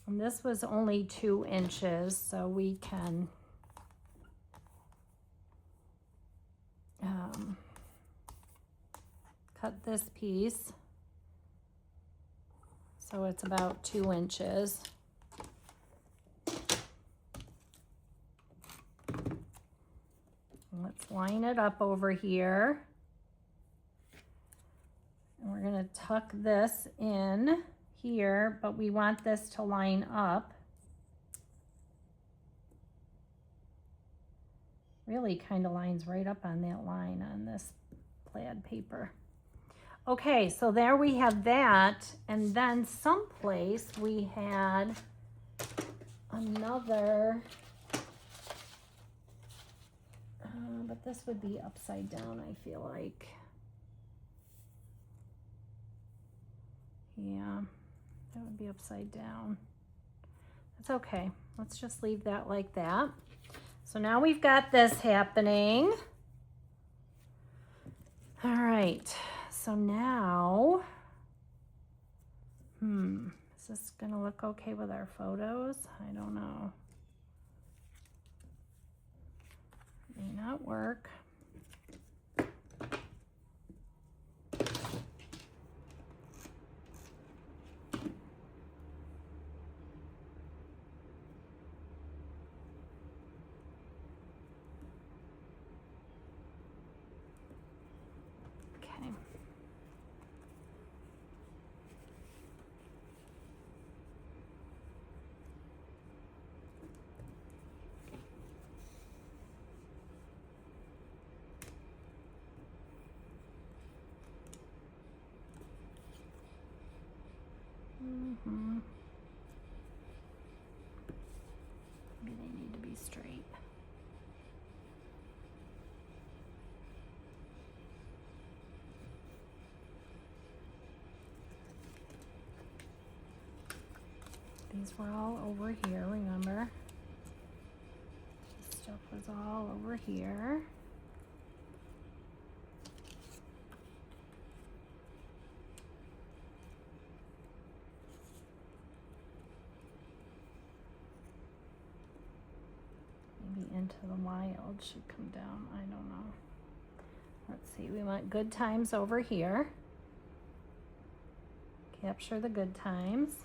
And this was only 2 inches, so we can cut this piece so it's about 2 inches. And let's line it up over here. And we're gonna tuck this in here, but we want this to line up. Really kind of lines right up on that line on this plaid paper. Okay, so there we have that. And then someplace we had another, but this would be upside down, I feel like. Yeah, that would be upside down. That's okay. Let's just leave that like that. So now we've got this happening. All right, so now, is this gonna look okay with our photos? I don't know. May not work. Maybe they need to be straight. These were all over here, remember? This stuff was all over here. Into the wild should come down. I don't know. Let's see. We want good times over here. Capture the good times.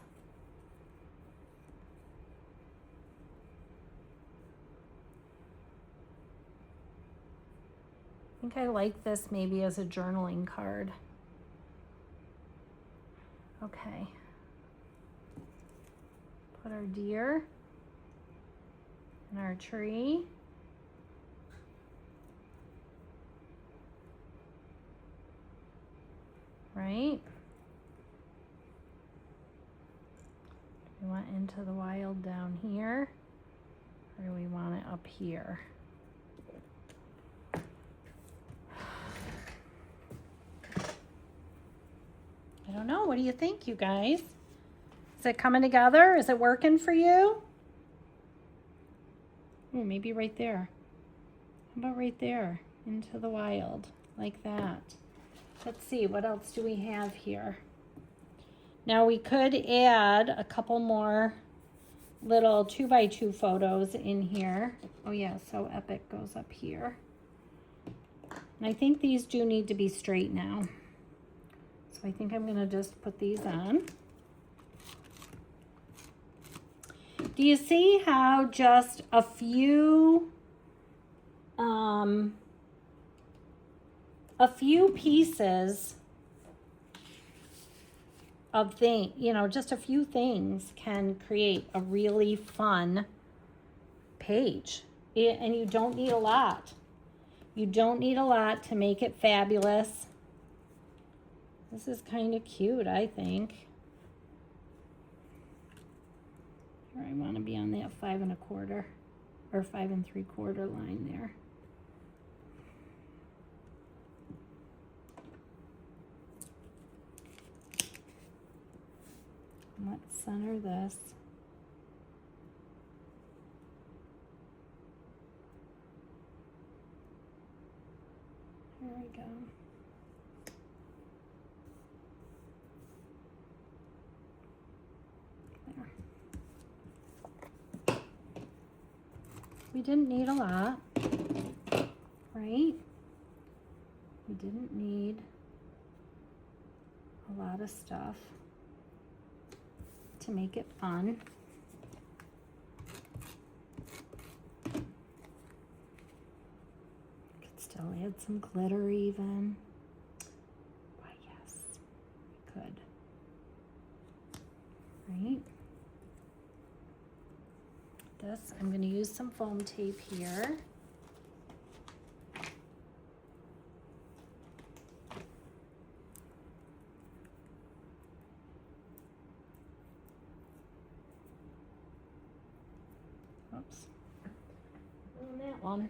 I think I like this maybe as a journaling card. Okay. Put our deer and our tree. Right? We want into the wild down here, or do we want it up here? I don't know. What do you think, you guys? Is it coming together? Is it working for you? Oh, maybe right there. How about right there? Into the wild, like that. Let's see, what else do we have here? Now we could add a couple more little 2x2 photos in here. Oh yeah, So Epic goes up here. And I think these do need to be straight now. So I think I'm gonna just put these on. Do you see how just a few pieces of things, you know, just a few things can create a really fun page. And you don't need a lot. You don't need a lot to make it fabulous. This is kind of cute, I think. Here, I want to be on that 5 1/4 or 5 3/4 line there. Let's center this. Here we go. There. We didn't need a lot, right? We didn't need a lot of stuff to make it fun. Could still add some glitter even. Why, yes, we could. Right? This, I'm going to use some foam tape here. Oops. On that one.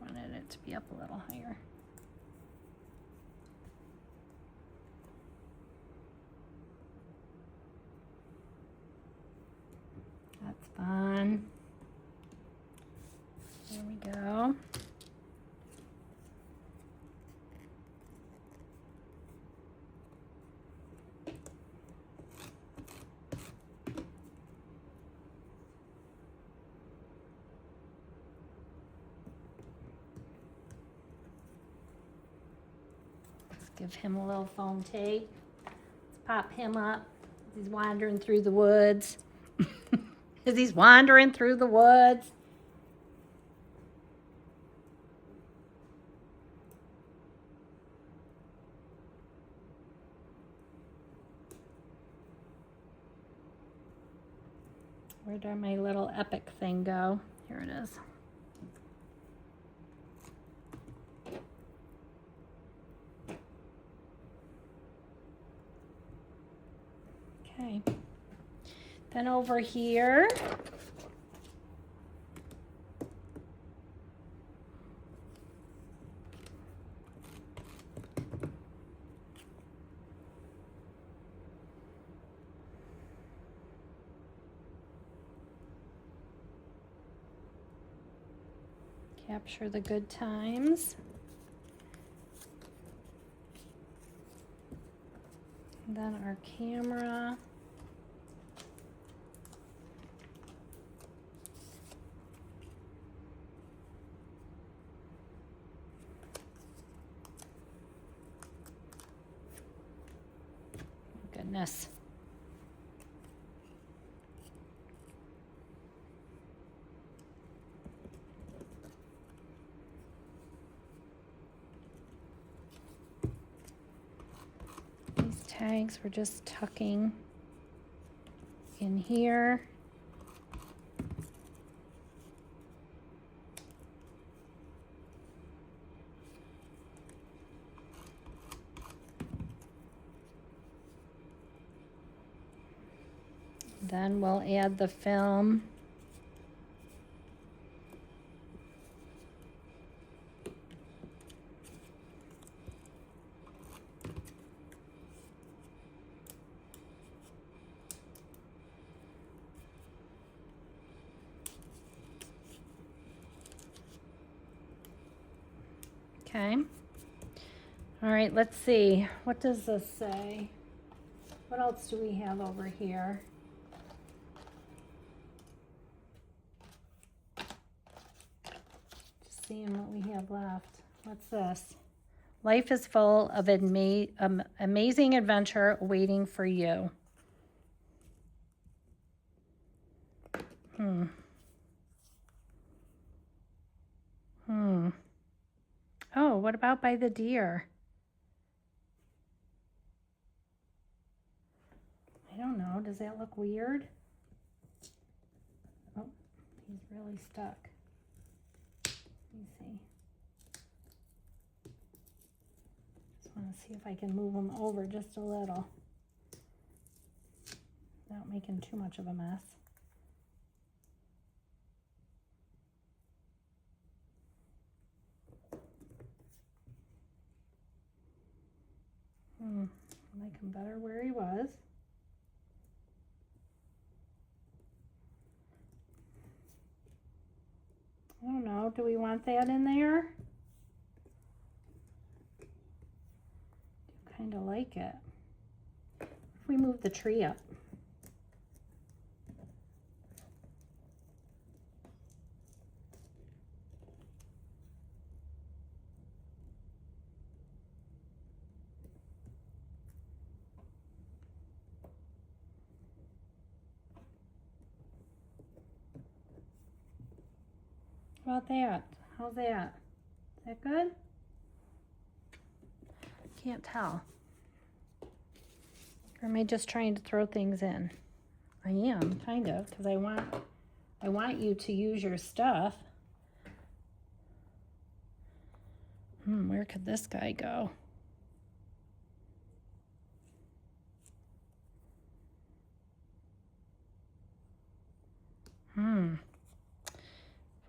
Wanted it to be up a little higher. That's fun. There we go. Let's give him a little foam tape. Let's pop him up. He's wandering through the woods. As he's wandering through the woods. Where did my little Epic thing go? Here it is. Okay. Then over here, capture the good times. And then our camera. Goodness. Okay, so we're just tucking in here. Then we'll add the film. Okay. All right, let's see. What does this say? What else do we have over here? Just seeing what we have left. What's this? Life is full of amazing adventure waiting for you. Oh, what about by the deer? I don't know. Does that look weird? Oh, he's really stuck. Let me see. Just want to see if I can move him over just a little without making too much of a mess. I like him better where he was. I don't know. Do we want that in there? I kind of like it. If we move the tree up. How about that? How's that? Is that good? Can't tell. Or am I just trying to throw things in? I am, kind of, because I want you to use your stuff. Where could this guy go?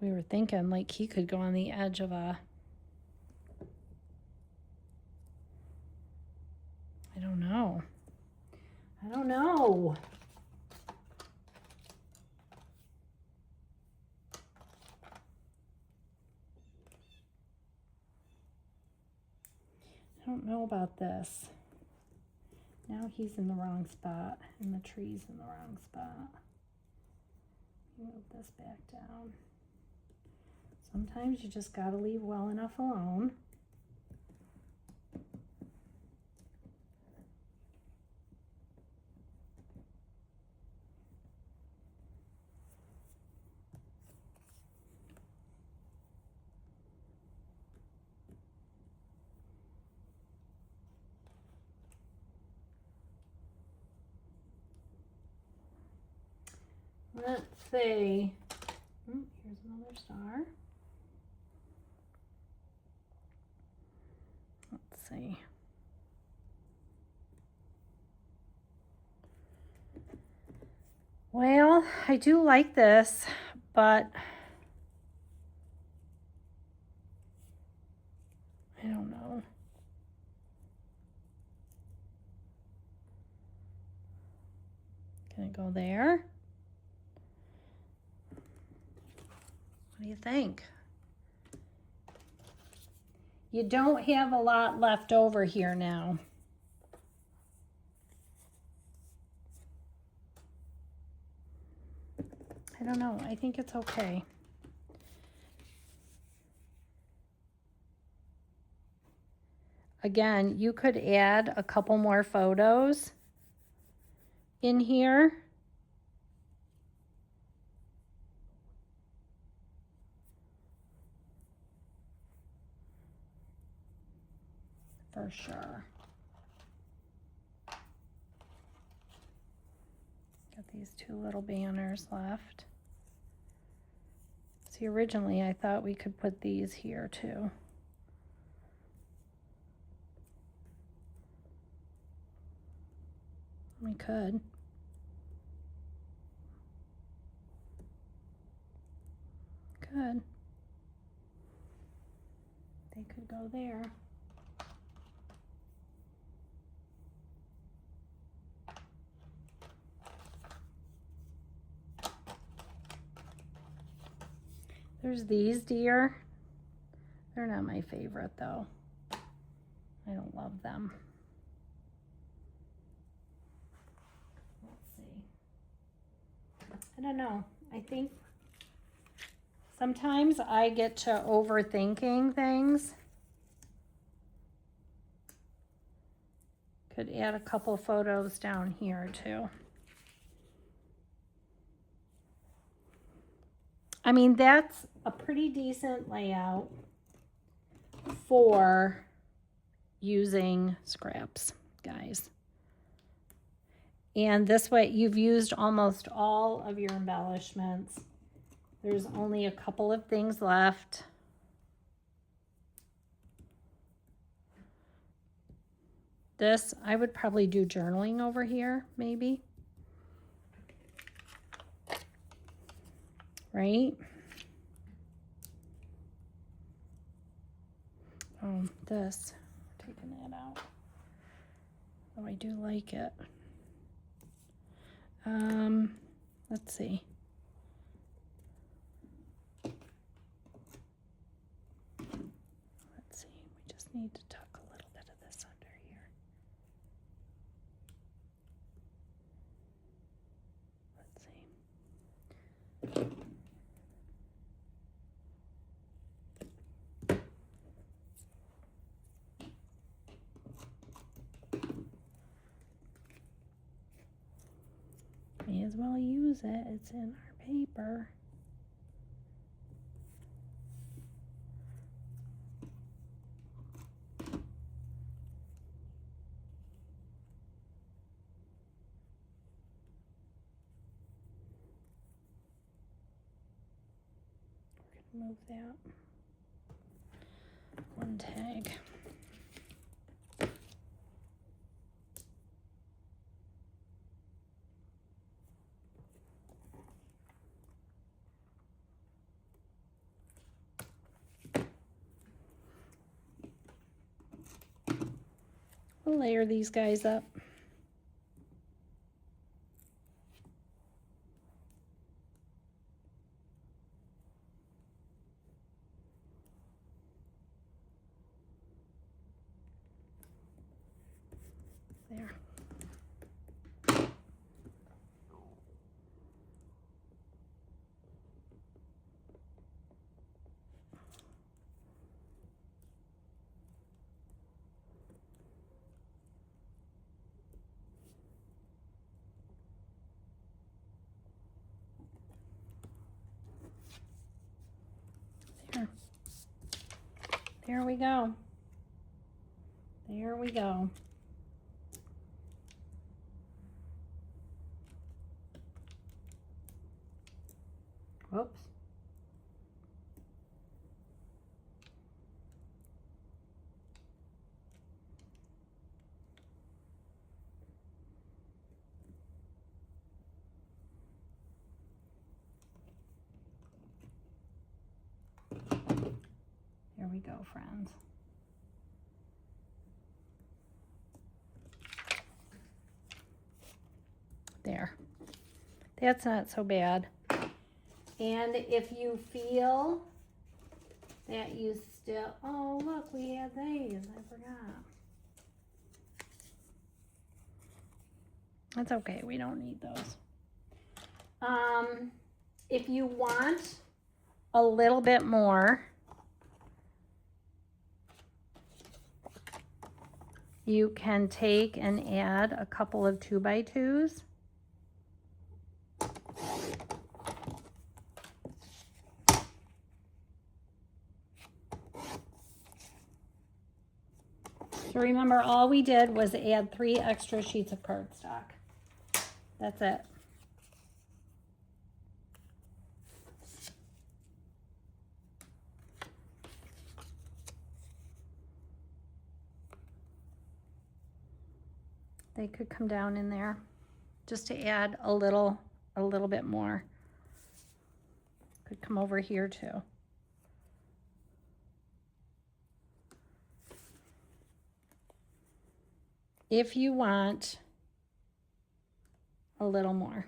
We were thinking like he could go on the edge of a, I don't know. I don't know. I don't know about this. Now he's in the wrong spot and the tree's in the wrong spot. Move this back down. Sometimes you just gotta leave well enough alone. Let's see. Here's another star. Let's see. Well, I do like this, but I don't know. Can it go there? What do you think? You don't have a lot left over here now. I don't know. I think it's okay. Again, you could add a couple more photos in here. For sure. these two little banners left. See, originally I thought we could put these here too. We could. Good. They could go there. There's these deer. They're not my favorite though. I don't love them. Let's see. I don't know. I think sometimes I get to overthinking things. Could add a couple photos down here too. I mean, that's a pretty decent layout for using scraps, guys. And this way you've used almost all of your embellishments. There's only a couple of things left. This, I would probably do journaling over here, maybe. Right? Oh, this, taking that out. Oh, I do like it. Let's see. Let's see, we just need to tuck a little bit of this under here. Let's see. May as well use it. It's in our paper. We're gonna move that one tag. We'll layer these guys up. There. There we go. There we go. Whoops. There we go, friends. There. That's not so bad. And if you feel that you still, oh look, we had these, I forgot. That's okay, we don't need those. If you want a little bit more, you can take and add a couple of 2x2s. So remember, all we did was add 3 extra sheets of cardstock. That's it. They could come down in there just to add a little bit more. Could come over here too. If you want a little more.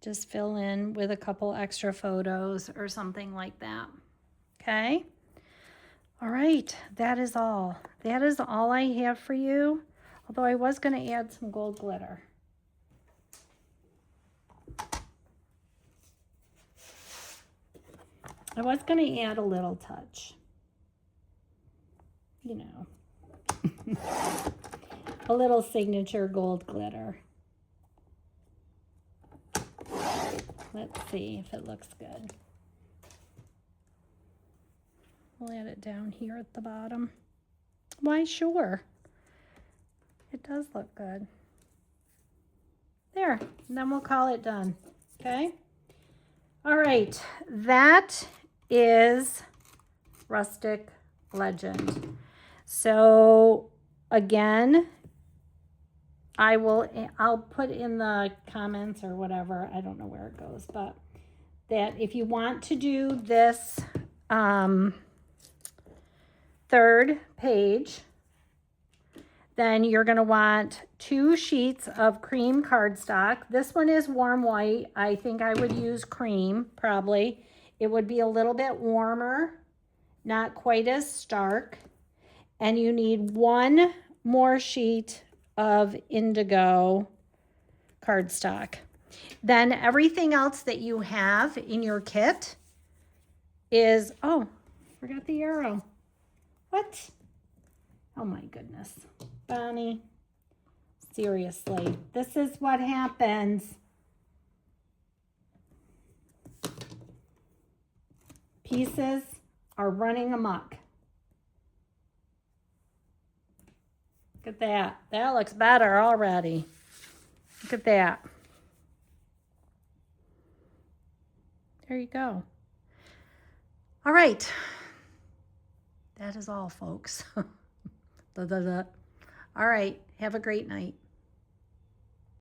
Just fill in with a couple extra photos or something like that. Okay? All right, that is all. That is all I have for you. Although I was going to add some gold glitter. I was going to add a little touch. You know, a little signature gold glitter. Let's see if it looks good. We'll add it down here at the bottom. Why, sure. It does look good. There, and then we'll call it done, okay? All right, that is Rustic Legend. So again, I'll put in the comments or whatever, I don't know where it goes, but that if you want to do this third page, then you're going to want 2 sheets of cream cardstock. This one is warm white. I think I would use cream, probably. It would be a little bit warmer, not quite as stark. And you need 1 more sheet of indigo cardstock. Then everything else that you have in your kit is, oh, forgot the arrow. What? Oh my goodness. Bonnie, seriously, this is what happens. Pieces are running amok. Look at that. That looks better already. Look at that. There you go. All right. That is all, folks. All right. Have a great night.